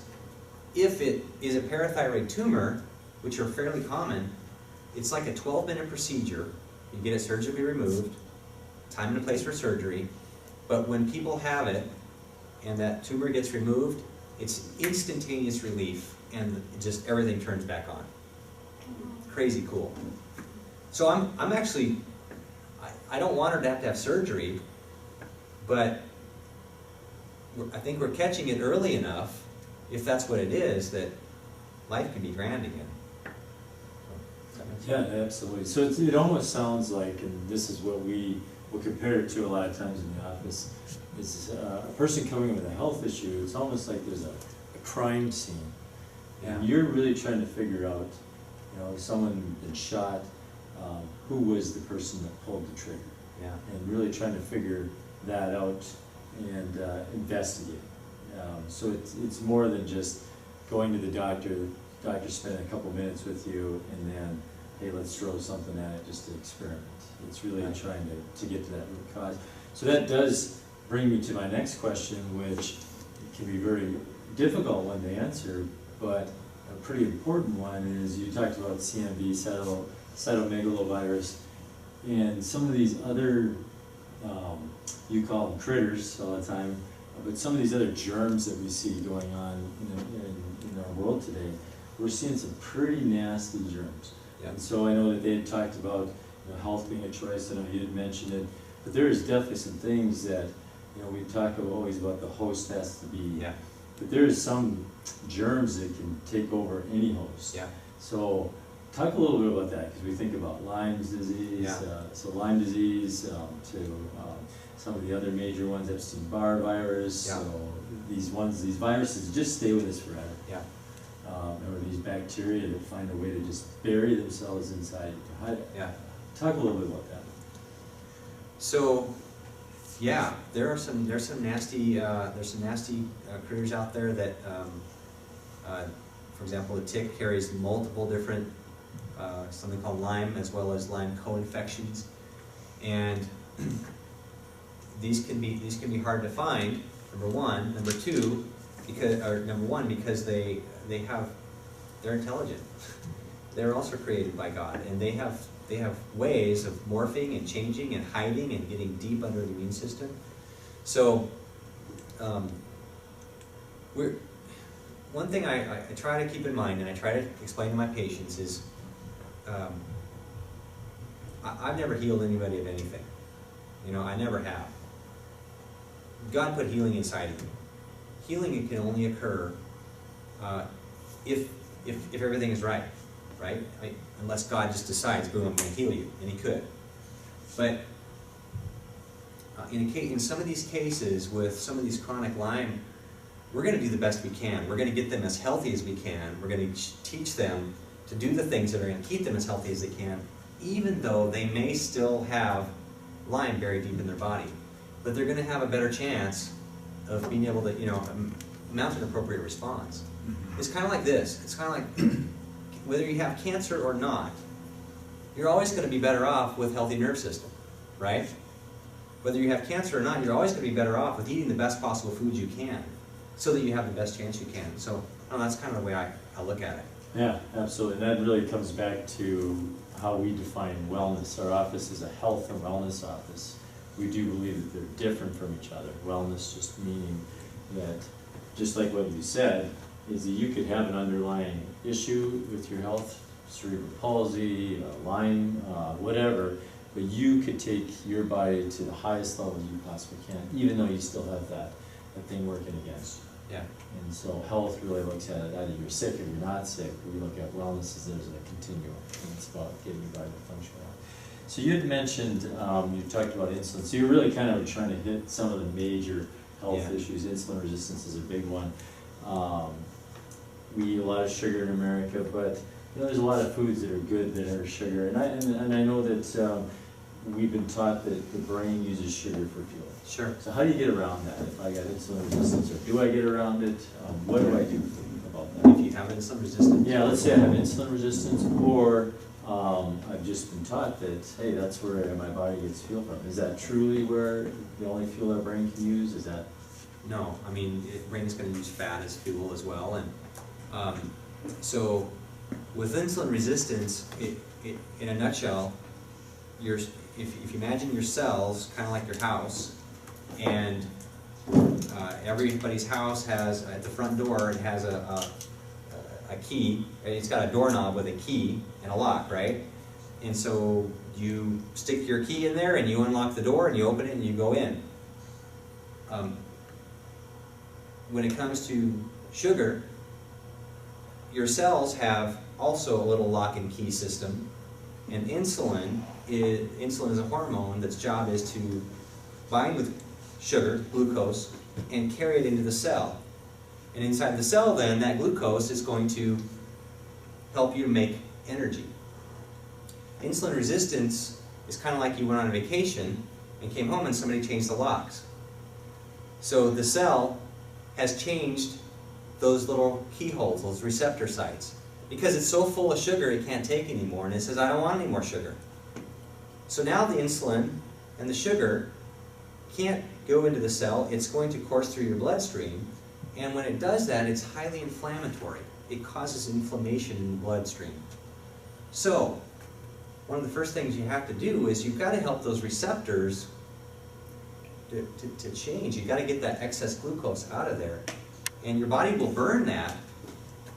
if it is a parathyroid tumor, which are fairly common, it's like a 12-minute procedure. You get it surgically removed, time and a place for surgery, but when people have it and that tumor gets removed, it's instantaneous relief and just everything turns back on. Crazy cool. So I'm actually, I don't want her to have surgery, but I think we're catching it early enough, if that's what it is, that life can be grand again. Yeah, absolutely. So it almost sounds like, and this is what we will compare it to a lot of times in the office, is a person coming in with a health issue. It's almost like there's a crime scene, and you're really trying to figure out, someone been shot, who was the person that pulled the trigger, and really trying to figure that out and investigate. So it's more than just going to the doctor spending a couple minutes with you, and then hey, let's throw something at it just to experiment. It's really trying to get to that root cause. So that does bring me to my next question, which can be very difficult one to answer, but a pretty important one is you talked about CMV, cytomegalovirus, and some of these other, you call them critters all the time, but some of these other germs that we see going on in our world today, we're seeing some pretty nasty germs. Yeah. And so I know that they had talked about health being a choice. I know you had mentioned it, but there is definitely some things that we talk always about the host has to be. Yeah. But there is some germs that can take over any host. Yeah. So talk a little bit about that, because we think about Lyme's disease. Yeah. So Lyme disease to some of the other major ones, Epstein-Barr virus. Yeah. So these viruses just stay with us forever. Yeah. Or these bacteria that find a way to just bury themselves inside. Yeah. Talk a little bit about that. So, yeah, there's some nasty critters out there that, for example, the tick carries multiple different something called Lyme, as well as Lyme co-infections, and these can be hard to find. Number one, number two, because they're intelligent. They're also created by God, and they have ways of morphing and changing and hiding and getting deep under the immune system. So, one thing I try to keep in mind, and I try to explain to my patients, is I've never healed anybody of anything. I never have. God put healing inside of me. Healing can only occur if everything is right? Unless God just decides, boom, I'm going to heal you, and He could. But in some of these cases, with some of these chronic Lyme, we're going to do the best we can. We're going to get them as healthy as we can. We're going to teach them to do the things that are going to keep them as healthy as they can, even though they may still have Lyme buried deep in their body. But they're going to have a better chance of being able to, mount an appropriate response. It's kind of like this. It's kind of like whether you have cancer or not, you're always going to be better off with healthy nerve system, right? Whether you have cancer or not, you're always going to be better off with eating the best possible foods you can, so that you have the best chance you can. So that's kind of the way I look at it. Yeah, absolutely. And that really comes back to how we define wellness. Our office is a health and wellness office. We do believe that they're different from each other. Wellness just meaning that, just like what you said, is that you could have an underlying issue with your health, cerebral palsy, Lyme, whatever, but you could take your body to the highest level you possibly can, even though you still have that thing working against you. Yeah. And so health really looks at it, either you're sick or you're not sick. We look at wellness as there's a continuum, and it's about getting your body to function well. So you had mentioned, you talked about insulin, so you're really kind of trying to hit some of the major health issues. Insulin resistance is a big one. We eat a lot of sugar in America, but there's a lot of foods that are good that are sugar, and I know that we've been taught that the brain uses sugar for fuel. Sure. So how do you get around that? If I got insulin resistance, or do I get around it? What do I do about that? If you have insulin resistance. Yeah, let's say I have insulin resistance, or I've just been taught that, hey, that's where my body gets fuel from. Is that truly where the only fuel our brain can use? Is that? No, brain is going to use fat as fuel as well, and so with insulin resistance, in a nutshell, if you imagine your cells kind of like your house, and everybody's house has, at the front door, it has a key. It's got a doorknob with a key and a lock, right? And so you stick your key in there and you unlock the door and you open it and you go in. When it comes to sugar, your cells have also a little lock and key system, and insulin is a hormone that's job is to bind with sugar, glucose, and carry it into the cell. And inside the cell then, that glucose is going to help you make energy. Insulin resistance is kind of like you went on a vacation and came home and somebody changed the locks. So the cell has changed those little keyholes, those receptor sites. because it's so full of sugar it can't take anymore, and it says, I don't want any more sugar. So now the insulin and the sugar can't go into the cell, it's going to course through your bloodstream, and when it does that, it's highly inflammatory. It causes inflammation in the bloodstream. So, one of the first things you have to do is you've got to help those receptors to change. You've got to get that excess glucose out of there. And your body will burn that,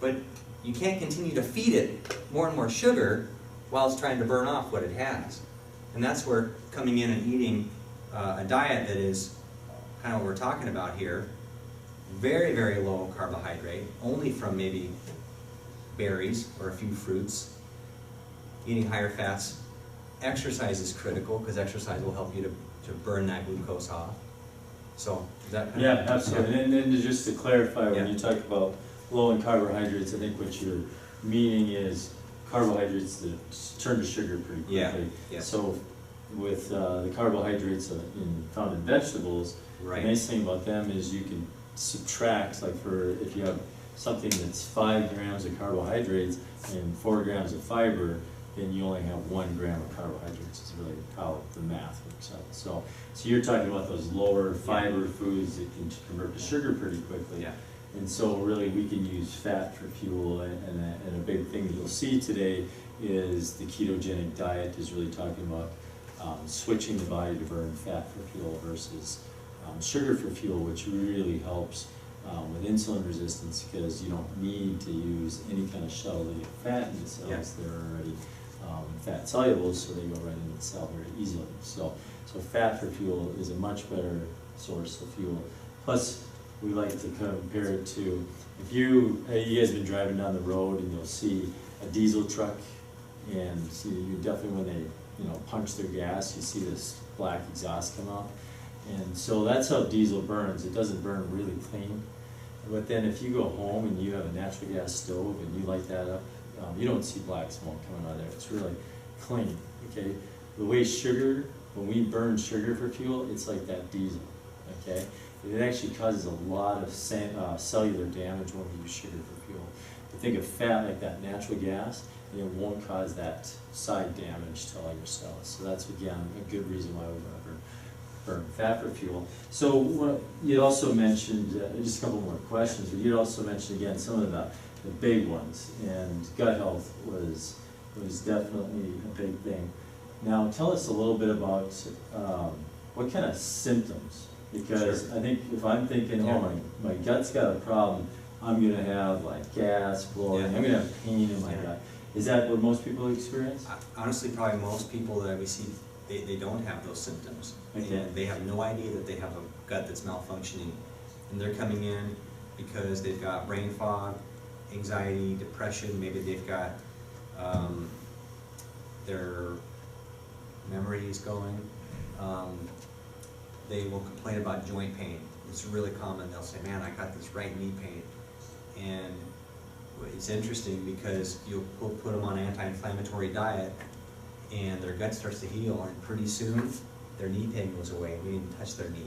but you can't continue to feed it more and more sugar while it's trying to burn off what it has. And that's where coming in and eating a diet that is kind of what we're talking about here, very, very low carbohydrate, only from maybe berries or a few fruits, eating higher fats. Exercise is critical because exercise will help you to burn that glucose off. So, is that kind Yeah, of, absolutely. And then just to clarify, when Yeah. you talk about low in carbohydrates, I think what you're meaning is carbohydrates that turn to sugar pretty Yeah, quickly. yeah. So with the carbohydrates found in vegetables, Right. the nice thing about them is you can subtract, like if you have something that's 5 grams of carbohydrates and 4 grams of fiber, then you only have 1 gram of carbohydrates. Is really how the math works out. So you're talking about those lower fiber foods that can convert to sugar pretty quickly. Yeah. And so really we can use fat for fuel, and a big thing that you'll see today is the ketogenic diet is really talking about switching the body to burn fat for fuel versus sugar for fuel, which really helps with insulin resistance, because you don't need to use any kind of shuttle to get fat in the cells. Yeah. They're already fat soluble, so they go right into the cell very easily. So fat for fuel is a much better source of fuel. Plus, we like to compare it to, if you guys have been driving down the road and you'll see a diesel truck, and you definitely, when they punch their gas, you see this black exhaust come out. And so that's how diesel burns. It doesn't burn really clean. But then if you go home and you have a natural gas stove and you light that up, you don't see black smoke coming out of there. It's really clean, okay? The way sugar, when we burn sugar for fuel, it's like that diesel, okay? It actually causes a lot of cellular damage when we use sugar for fuel. But think of fat like that natural gas, and it won't cause that side damage to all your cells. So that's, again, a good reason why we want to burn fat for fuel. So you also mentioned, just a couple more questions, but you also mentioned, again, some of the big ones, and gut health was definitely a big thing. Now tell us a little bit about what kind of symptoms, because Sure. I think if I'm thinking, Yeah. oh, my gut's got a problem, I'm gonna have like gas, bloating, Yeah. I'm gonna have pain in my Yeah. gut. Is that what most people experience? Honestly, probably most people that we see, they don't have those symptoms. Okay. And they have no idea that they have a gut that's malfunctioning. And they're coming in because they've got brain fog, anxiety, depression, maybe they've got their memory is going. They will complain about joint pain. It's really common. They'll say, man, I got this right knee pain. And it's interesting because we'll put them on an anti-inflammatory diet and their gut starts to heal, and pretty soon their knee pain goes away. We didn't touch their knee.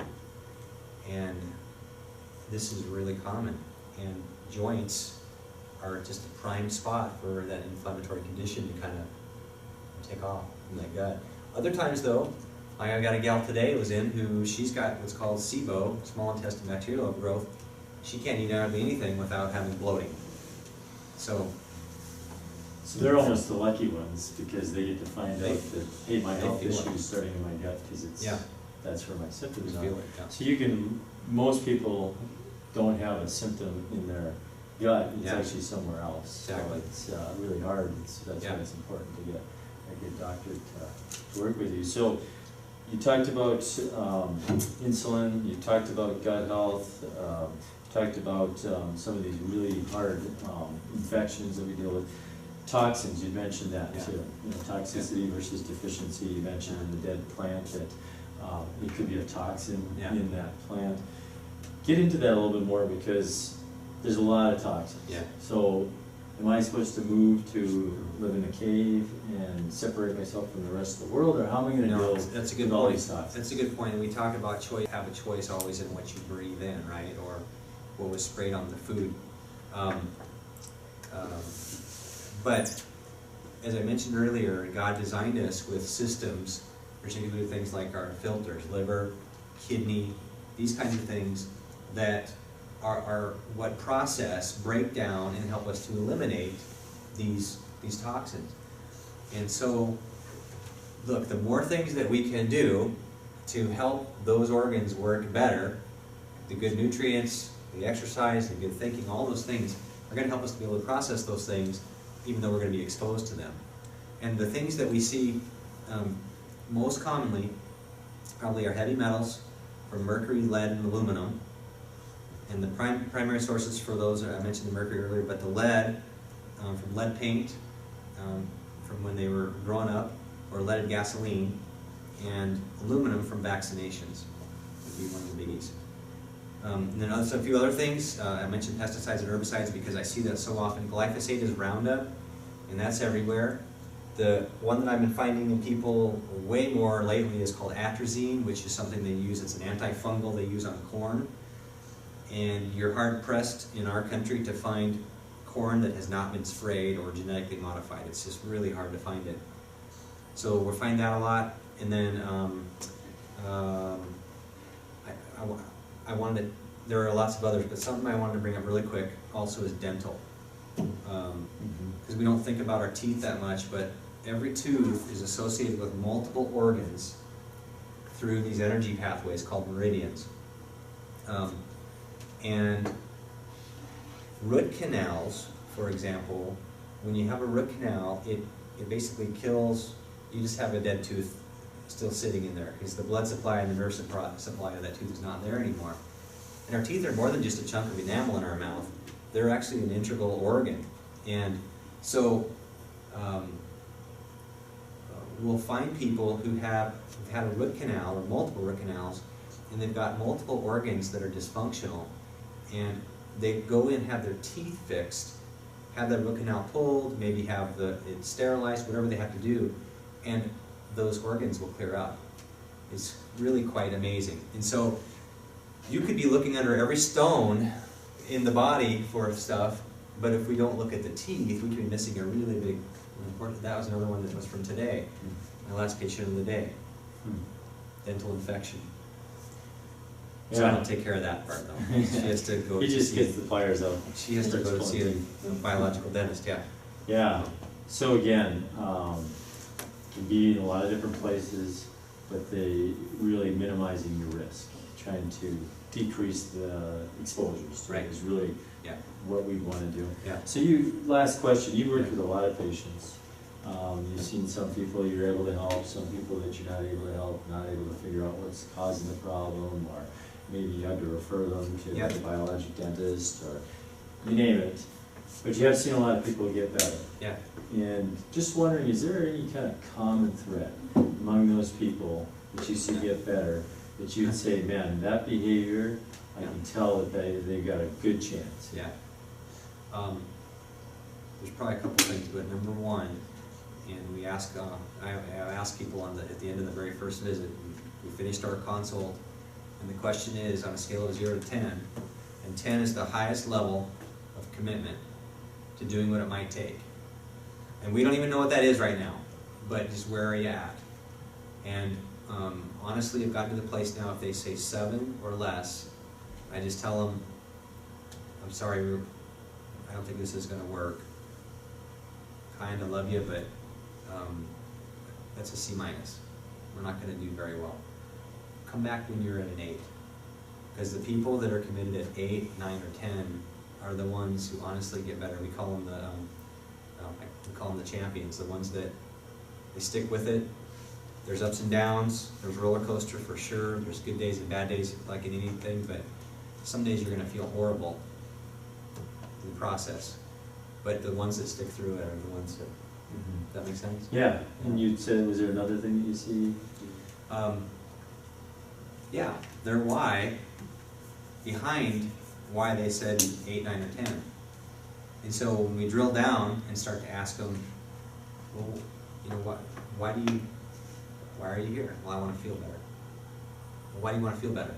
And this is really common. And joints are just a prime spot for that inflammatory condition to kind of take off in that gut. Other times though, I got a gal today was in who she's got what's called SIBO, small intestine bacterial overgrowth. She can't eat hardly anything without having bloating. So they're almost the lucky ones, because they get to find They- out that, hey, my they health feel issue it. is starting in my gut, because Yeah. that's where my symptoms we are. feel it. Yeah. So most people don't have a symptom in their gut, it's Yeah. actually somewhere else. Exactly. So it's really hard, that's Yeah. why it's important to get a good doctor to work with you. So you talked about insulin, you talked about gut health, talked about some of these really hard infections that we deal with. Toxins, you mentioned that Yeah. too. Toxicity versus deficiency. You mentioned in the dead plant that it could be a toxin Yeah. in that plant. Get into that a little bit more, because there's a lot of toxins. Yeah. So am I supposed to move to live in a cave and separate myself from the rest of the world, or how am I going to No, deal that's a good with all point. these toxins? That's a good point. We talk about choice, have a choice always in what you breathe in, right? Or what was sprayed on the food. But as I mentioned earlier, God designed us with systems, particularly things like our filters, liver, kidney, these kinds of things that are what process, break down, and help us to eliminate these toxins. And so, look, the more things that we can do to help those organs work better, the good nutrients, the exercise, the good thinking, all those things are going to help us to be able to process those things, even though we're going to be exposed to them. And the things that we see most commonly probably are heavy metals from mercury, lead, and aluminum. And the primary sources for those, I mentioned the mercury earlier, but the lead from lead paint, from when they were growing up, or leaded gasoline, and aluminum from vaccinations would be one of the biggies. And then a few other things. I mentioned pesticides and herbicides because I see that so often. Glyphosate is Roundup, and that's everywhere. The one that I've been finding in people way more lately is called atrazine, which is something they use. It's an antifungal they use on corn. And you're hard-pressed in our country to find corn that has not been sprayed or genetically modified. It's just really hard to find it. So we'll find that a lot. And then I wanted to, there are lots of others, but something I wanted to bring up really quick also is dental. Because we don't think about our teeth that much, but every tooth is associated with multiple organs through these energy pathways called meridians. And root canals, for example, when you have a root canal, it basically kills, you just have a dead tooth still sitting in there because the blood supply and the nerve supply of that tooth is not there anymore. And our teeth are more than just a chunk of enamel in our mouth. They're actually an integral organ. And so we'll find people who have had a root canal or multiple root canals, and they've got multiple organs that are dysfunctional, and they go in, have their teeth fixed, have that root canal pulled, maybe have it sterilized, whatever they have to do, and those organs will clear up. It's really quite amazing. And so you could be looking under every stone in the body for stuff, but if we don't look at the teeth, we could be missing a really big, important. That was another one that was from today, my last patient of the day. Dental infection. So I don't take care of that part though. She has to go. He just gets the fires out. She has to go to see a biological dentist. Yeah. Yeah. So again, can be in a lot of different places, but they really minimizing your risk, trying to decrease the exposures. Right. Is really what we want to do. Yeah. So last question. You worked with a lot of patients. You've seen some people you're able to help, some people that you're not able to help, not able to figure out what's causing the problem, or maybe you had to refer them to a biologic dentist, or you name it. But you have seen a lot of people get better. Yeah. And just wondering, is there any kind of common thread among those people that you see get better, that you'd say, man, that behavior, I can tell that they've got a good chance? Yeah. There's probably a couple things to it. Number one, and we ask, I ask people at the end of the very first visit, we finished our consult, and the question is on a scale of 0 to 10, and 10 is the highest level of commitment to doing what it might take. And we don't even know what that is right now, but just where are you at? And honestly, I've gotten to the place now, if they say 7 or less, I just tell them, I'm sorry, I don't think this is going to work. Kind of love you, but that's a C-. We're not going to do very well. Come back when you're at an 8. Because the people that are committed at 8, 9, or 10 are the ones who honestly get better. We call them the champions, the ones that they stick with it. There's ups and downs, there's roller coaster for sure, there's good days and bad days like in anything, but some days you're going to feel horrible in the process. But the ones that stick through it are the ones that, does that make sense? Yeah, and you said, was there another thing that you see? Yeah, their why, behind why they said 8, 9, or 10. And so when we drill down and start to ask them, well, you know, why are you here? Well, I want to feel better. Well, why do you want to feel better?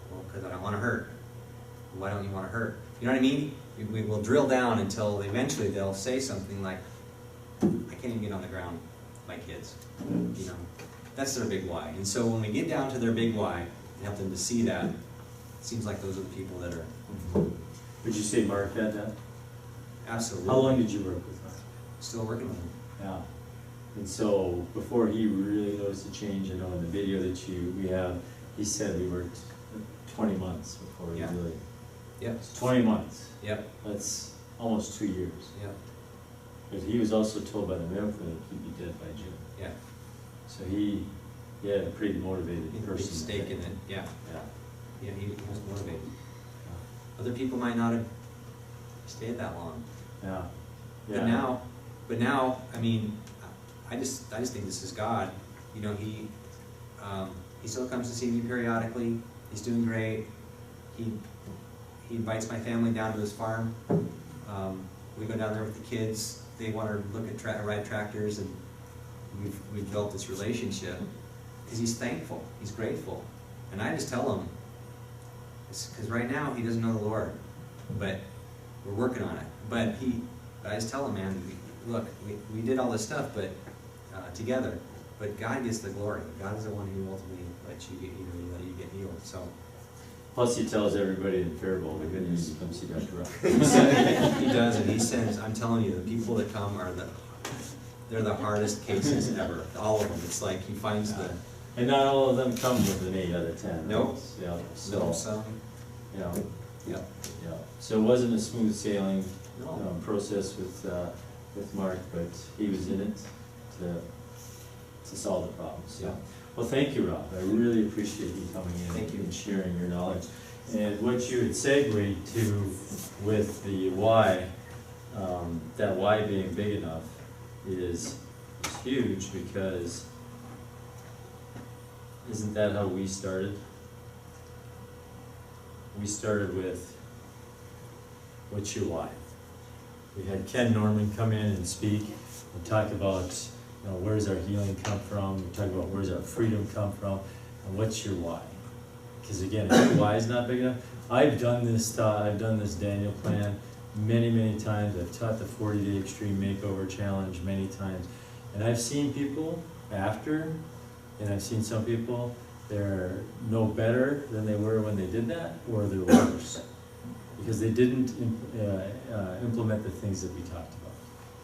Well, because I don't want to hurt. Why don't you want to hurt? You know what I mean? we will drill down until eventually they'll say something like, I can't even get on the ground, my kids. You know, that's their big why. And so when we get down to their big why and help them to see that, it seems like those are the people that are Would you say Mark had that? absolutely. How long did you work with Mark? Still working with them. Yeah. And so before he really noticed a change, I know in the video that we have, he said we worked 20 months before he Yeah. really. Yep. 20 months. Yep. That's almost 2 years. Yep. But he was also told by the Mayo Clinic he'd be dead by June. Yeah. So he had a pretty motivated Big person. stake in it. Yeah. Yeah. Yeah, he was motivated. Other people might not have stayed that long. Yeah. But now, I mean, I just think this is God. You know, he still comes to see me periodically. He's doing great. He invites my family down to his farm. We go down there with the kids. They want to look at ride tractors, and we've built this relationship because he's thankful. He's grateful, and I just tell him, because right now he doesn't know the Lord, but we're working on it. But I just tell him, man, look, we did all this stuff, but together. But God gets the glory. God is the one who ultimately lets you get healed. So. Plus he tells everybody in Faribault, the good news is come see Dr. Rock. He does, and he sends, I'm telling you, the people that come they're the hardest cases ever. All of them. It's like he finds the. And not all of them come with an 8 out of 10. Nope. Yeah. So, No, some. yeah. Yeah. Yeah. So it wasn't a smooth sailing No. process with Mark, but he was in it to solve the problems. So. Yeah. Well, thank you, Rob. I really appreciate you coming in Thank you. and sharing your knowledge. And what you had segued to with the why, that why being big enough is huge, because isn't that how we started? We started with, what's your why? We had Ken Norman come in and speak and talk about, you know, where's our healing come from? We talk about where's our freedom come from, and what's your why? Because again, if your why is not big enough, I've done this Daniel plan many times. I've taught the 40-day extreme makeover challenge many times, and I've seen people after, and I've seen some people, they're no better than they were when they did that, or they're worse because they didn't implement the things that we talked about.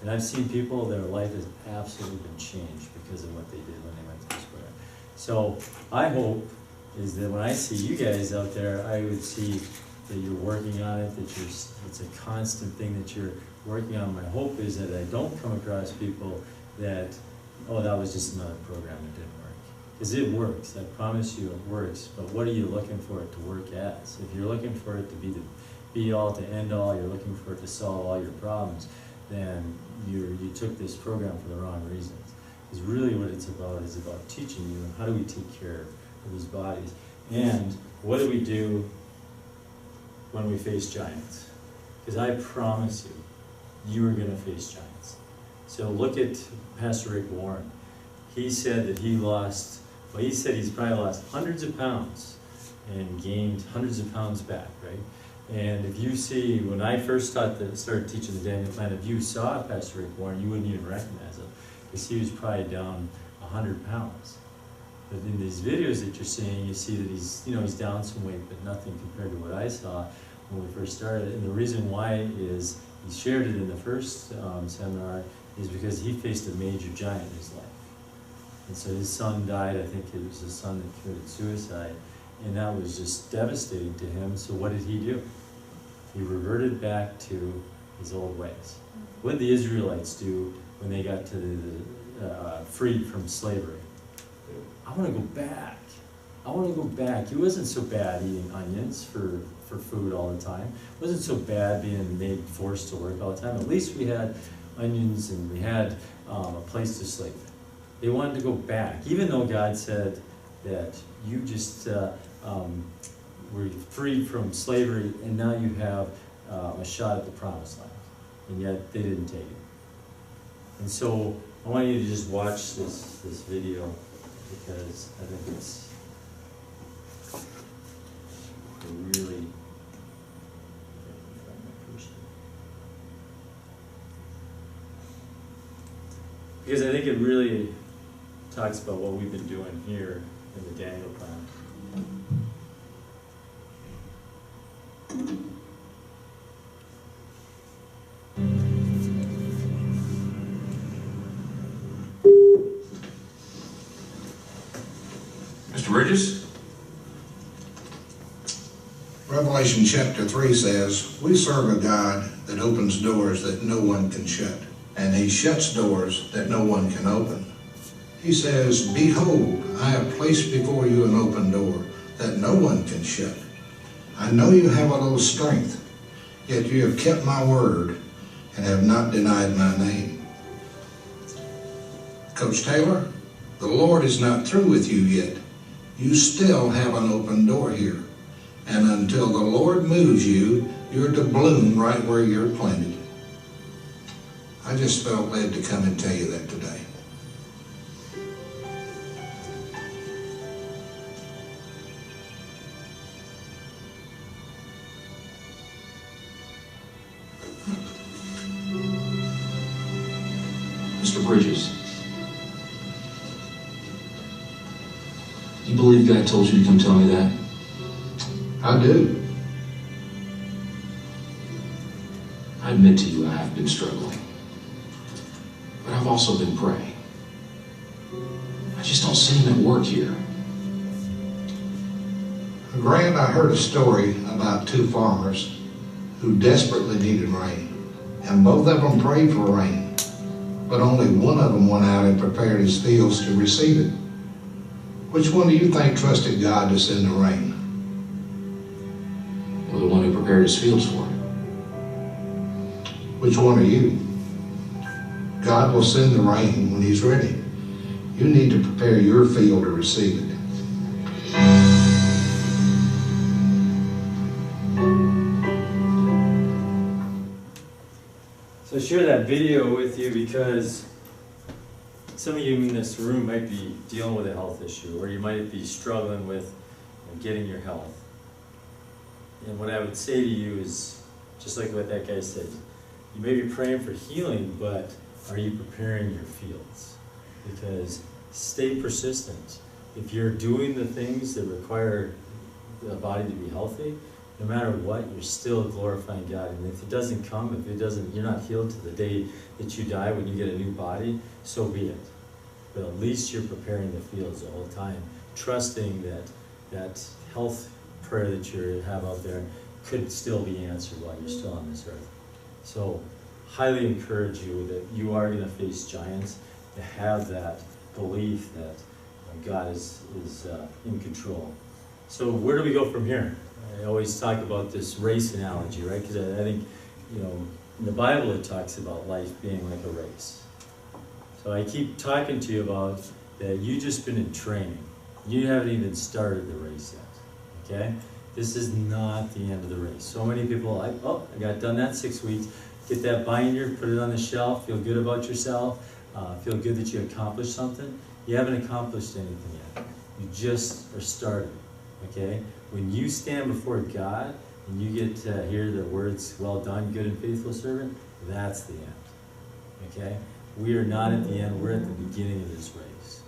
And I've seen people, their life has absolutely been changed because of what they did when they went through this program. So I hope is that when I see you guys out there, I would see that you're working on it, that it's a constant thing that you're working on. My hope is that I don't come across people that, oh, that was just another program that didn't work. Because it works, I promise you it works, but what are you looking for it to work as? If you're looking for it to be the be-all to end-all, you're looking for it to solve all your problems, then you took this program for the wrong reasons. Because really what it's about is about teaching you how do we take care of these bodies, and what do we do when we face giants? Because I promise you are going to face giants. So look at Pastor Rick Warren. He said that he said he's probably lost hundreds of pounds and gained hundreds of pounds back, right? And if you see, when I first started teaching the Daniel plan, if you saw Pastor Rick Warren, you wouldn't even recognize him, because he was probably down 100 pounds. But in these videos that you're seeing, you see that he's down some weight, but nothing compared to what I saw when we first started. And the reason why is, he shared it in the first seminar, is because he faced a major giant in his life. And so his son died, I think it was his son that committed suicide, and that was just devastating to him. So what did he do? He reverted back to his old ways. What did the Israelites do when they got to freed from slavery? I want to go back. I want to go back. It wasn't so bad eating onions for food all the time. It wasn't so bad being forced to work all the time. At least we had onions and we had a place to sleep. They wanted to go back, even though God said that you just were freed from slavery and now you have a shot at the promised land. And yet they didn't take it. And so I want you to just watch this video, because I think it's really, Because I think it really talks about what we've been doing here in the Daniel plan. Mr. Bridges? Revelation chapter 3 says, "We serve a God that opens doors that no one can shut, and he shuts doors that no one can open." He says, "Behold, I have placed before you an open door that no one can shut. I know you have a little strength, yet you have kept my word and have not denied my name." Coach Taylor, the Lord is not through with you yet. You still have an open door here. And until the Lord moves you, you're to bloom right where you're planted. I just felt led to come and tell you that today. Mr. Bridges, you believe God told you to come tell me that? I do. I admit to you I have been struggling, but I've also been praying. I just don't see him at work here. Grant, I heard a story about two farmers who desperately needed rain, and both of them prayed for rain, but only one of them went out and prepared his fields to receive it. Which one do you think trusted God to send the rain? Well, the one who prepared his fields for him. Which one are you? God will send the rain when he's ready. You need to prepare your field to receive it. So I share that video with you because some of you in this room might be dealing with a health issue, or you might be struggling with getting your health. And what I would say to you is, just like what that guy said, you may be praying for healing, but are you preparing your fields? Because stay persistent. If you're doing the things that require the body to be healthy, no matter what, you're still glorifying God. And if it doesn't come, if it doesn't, you're not healed to the day that you die when you get a new body, so be it. But at least you're preparing the fields the whole time, trusting that health prayer that you have out there could still be answered while you're still on this earth. So highly encourage you that you are going to face giants, to have that belief that God is in control. So where do we go from here? I always talk about this race analogy, right? Because I think, in the Bible it talks about life being like a race. So I keep talking to you about that you've just been in training. You haven't even started the race yet, okay? This is not the end of the race. So many people are like, oh, I got done that 6 weeks. Get that binder, put it on the shelf, feel good about yourself, feel good that you accomplished something. You haven't accomplished anything yet. You just are starting, okay? When you stand before God and you get to hear the words, well done, good and faithful servant, that's the end, okay? We are not at the end, we're at the beginning of this race,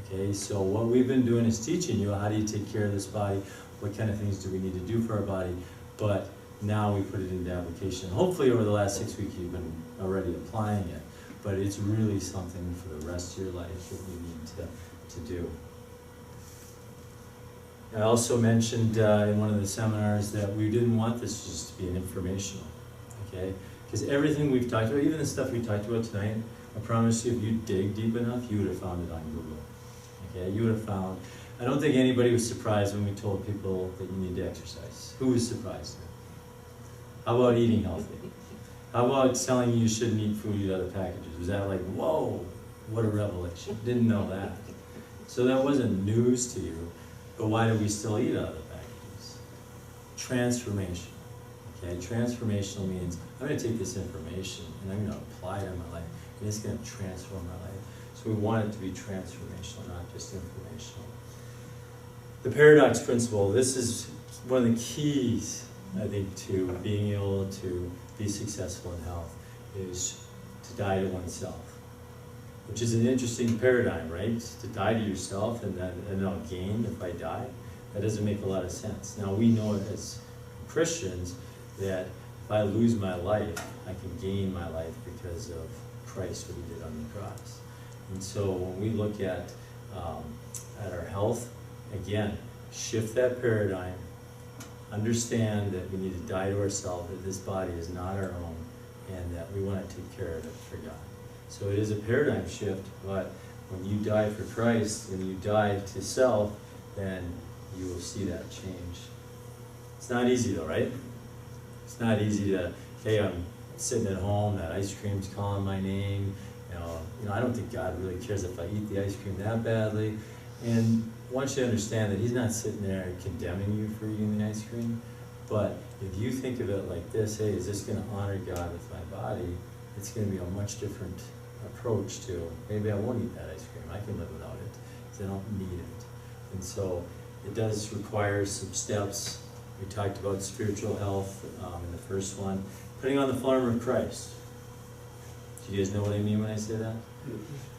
okay? So what we've been doing is teaching you how do you take care of this body, what kind of things do we need to do for our body, but now we put it into application. Hopefully over the last 6 weeks you've been already applying it, but it's really something for the rest of your life that you need to do. I also mentioned in one of the seminars that we didn't want this just to be an informational, okay? Because everything we've talked about, even the stuff we talked about tonight, I promise you if you dig deep enough, you would have found it on Google, okay? You would have found, I don't think anybody was surprised when we told people that you need to exercise. Who was surprised? How about eating healthy? How about telling you shouldn't eat food you eat out of packages? Was that like, whoa, what a revelation? Didn't know that. So that wasn't news to you. But why do we still eat out of the packages? Transformation. Okay, transformational means I'm going to take this information and I'm going to apply it in my life, and it's going to transform my life. So we want it to be transformational, not just informational. The paradox principle, this is one of the keys, I think, to being able to be successful in health, is to die to oneself. which is an interesting paradigm, right? To die to yourself and then I'll gain if I die. That doesn't make a lot of sense. Now we know as Christians that if I lose my life, I can gain my life because of Christ, what he did on the cross. And so when we look at our health, again, shift that paradigm, understand that we need to die to ourselves, that this body is not our own, and that we want to take care of it for God. So it is a paradigm shift, but when you die for Christ, when you die to self, then you will see that change. It's not easy though, right? It's not easy to, hey, I'm sitting at home, that ice cream's calling my name, you know, I don't think God really cares if I eat the ice cream that badly. And I want you to understand that he's not sitting there condemning you for eating the ice cream, but if you think of it like this, hey, is this going to honor God with my body? It's going to be a much different approach to, maybe I won't eat that ice cream, I can live without it, because I don't need it. And so it does require some steps. We talked about spiritual health in the first one. Putting on the full armor of Christ. Do you guys know what I mean when I say that?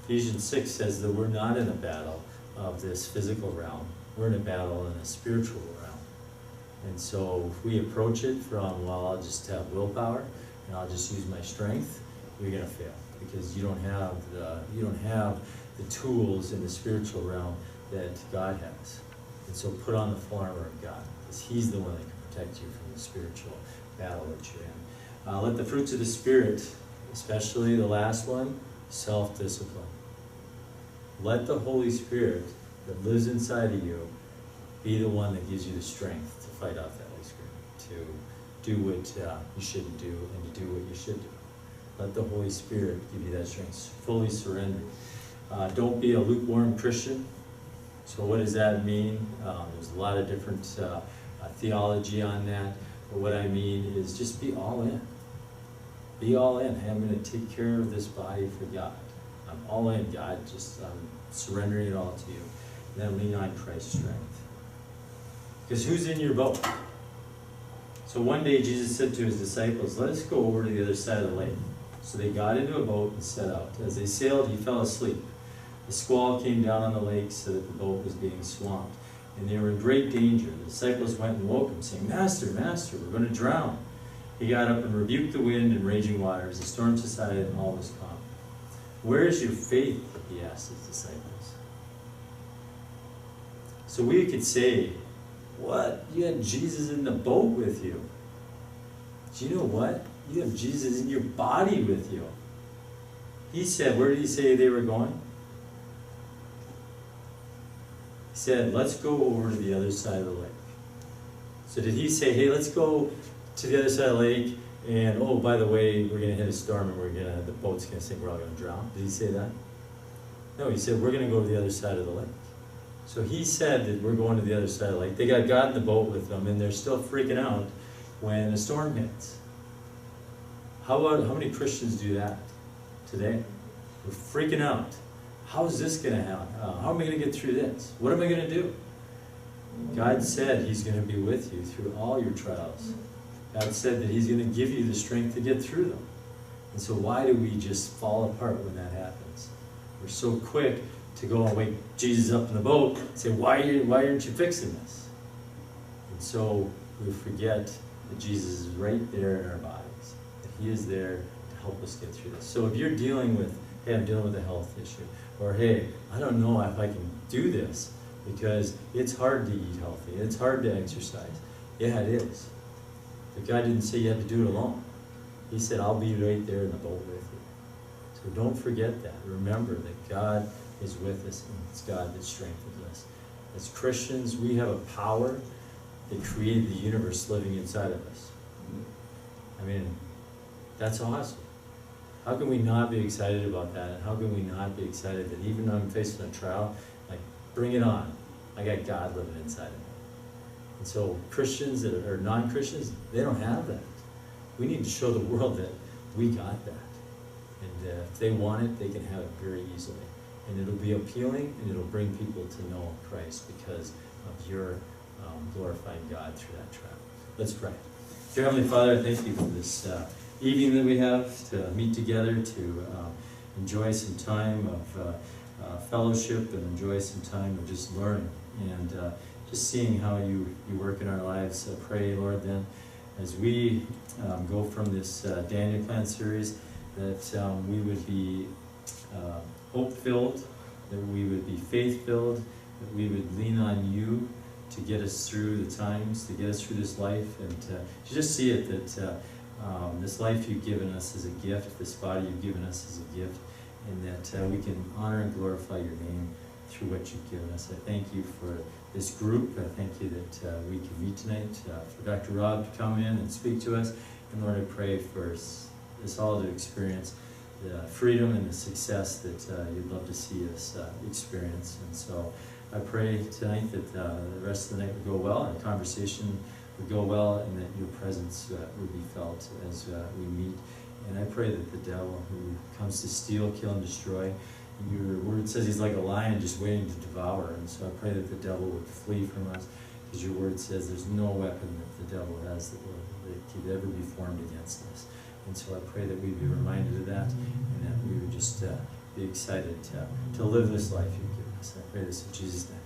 Ephesians 6 says that we're not in a battle of this physical realm. We're in a battle in a spiritual realm. And so if we approach it from, well, I'll just have willpower and I'll just use my strength, you're going to fail because you don't have the tools in the spiritual realm that God has. And so put on the full armor of God, because he's the one that can protect you from the spiritual battle that you're in. Let the fruits of the Spirit, especially the last one, self-discipline. Let the Holy Spirit that lives inside of you be the one that gives you the strength to fight off that ice cream, to do what you shouldn't do, and to do what you should do. Let the Holy Spirit give you that strength. Fully surrender. Don't be a lukewarm Christian. So what does that mean? There's a lot of different theology on that. But what I mean is just be all in. Be all in. Hey, I'm going to take care of this body for God. I'm all in, God. I'm surrendering it all to you. And then lean on Christ's strength. Because who's in your boat? So one day Jesus said to his disciples, let us go over to the other side of the lake. So they got into a boat and set out. As they sailed, he fell asleep. The squall came down on the lake so that the boat was being swamped. And they were in great danger. The disciples went and woke him, saying, Master, Master, we're going to drown. He got up and rebuked the wind and raging waters. The storm subsided and all was calm. Where is your faith? He asked his disciples. So we could say, what? You had Jesus in the boat with you. Do you know what? You have Jesus in your body with you. He said, where did he say they were going? He said, let's go over to the other side of the lake. So did he say, hey, let's go to the other side of the lake, and oh, by the way, we're going to hit a storm and the boat's going to sink, we're all going to drown? Did he say that? No, he said, we're going to go to the other side of the lake. So he said that we're going to the other side of the lake. They got God in the boat with them, and they're still freaking out when a storm hits. How many Christians do that today? We're freaking out. How is this going to happen? How am I going to get through this? What am I going to do? God said he's going to be with you through all your trials. God said that he's going to give you the strength to get through them. And so why do we just fall apart when that happens? We're so quick to go and wake Jesus up in the boat and say, why aren't you fixing this? And so we forget that Jesus is right there in our bodies, that he is there to help us get through this. So if you're dealing with, hey, I'm dealing with a health issue, or hey, I don't know if I can do this because it's hard to eat healthy, it's hard to exercise. Yeah, it is. But God didn't say you had to do it alone. He said, I'll be right there in the boat with you. So don't forget that. Remember that God is with us, and it's God that strengthens us. As Christians, we have a power that created the universe living inside of us. I mean, that's awesome. How can we not be excited about that? And how can we not be excited that even though I'm facing a trial, like, bring it on. I got God living inside of me. And so Christians that are non-Christians, they don't have that. We need to show the world that we got that. And if they want it, they can have it very easily. And it'll be appealing, and it'll bring people to know Christ because of your glorifying God through that trial. Let's pray. Dear Heavenly Father, I thank you for this evening that we have to meet together to enjoy some time of fellowship and enjoy some time of just learning and just seeing how you work in our lives. I pray, Lord, then, as we go from this Daniel Plan series, that we would be hope-filled, that we would be faith-filled, that we would lean on you to get us through the times, to get us through this life, and to just see it that this life you've given us is a gift, this body you've given us is a gift, and that we can honor and glorify your name through what you've given us. I thank you for this group. I thank you that we can meet tonight, for Dr. Rob to come in and speak to us. And Lord, I pray for this holiday experience, the freedom and the success that you'd love to see us experience. And so I pray tonight that the rest of the night would go well, and the conversation would go well, and that your presence would be felt as we meet. And I pray that the devil, who comes to steal, kill, and destroy, your word says he's like a lion just waiting to devour. And so I pray that the devil would flee from us, because your word says there's no weapon that the devil has that could ever be formed against us. And so I pray that we'd be reminded of that, and that we would just be excited to live this life you've given us. I pray this in Jesus' name.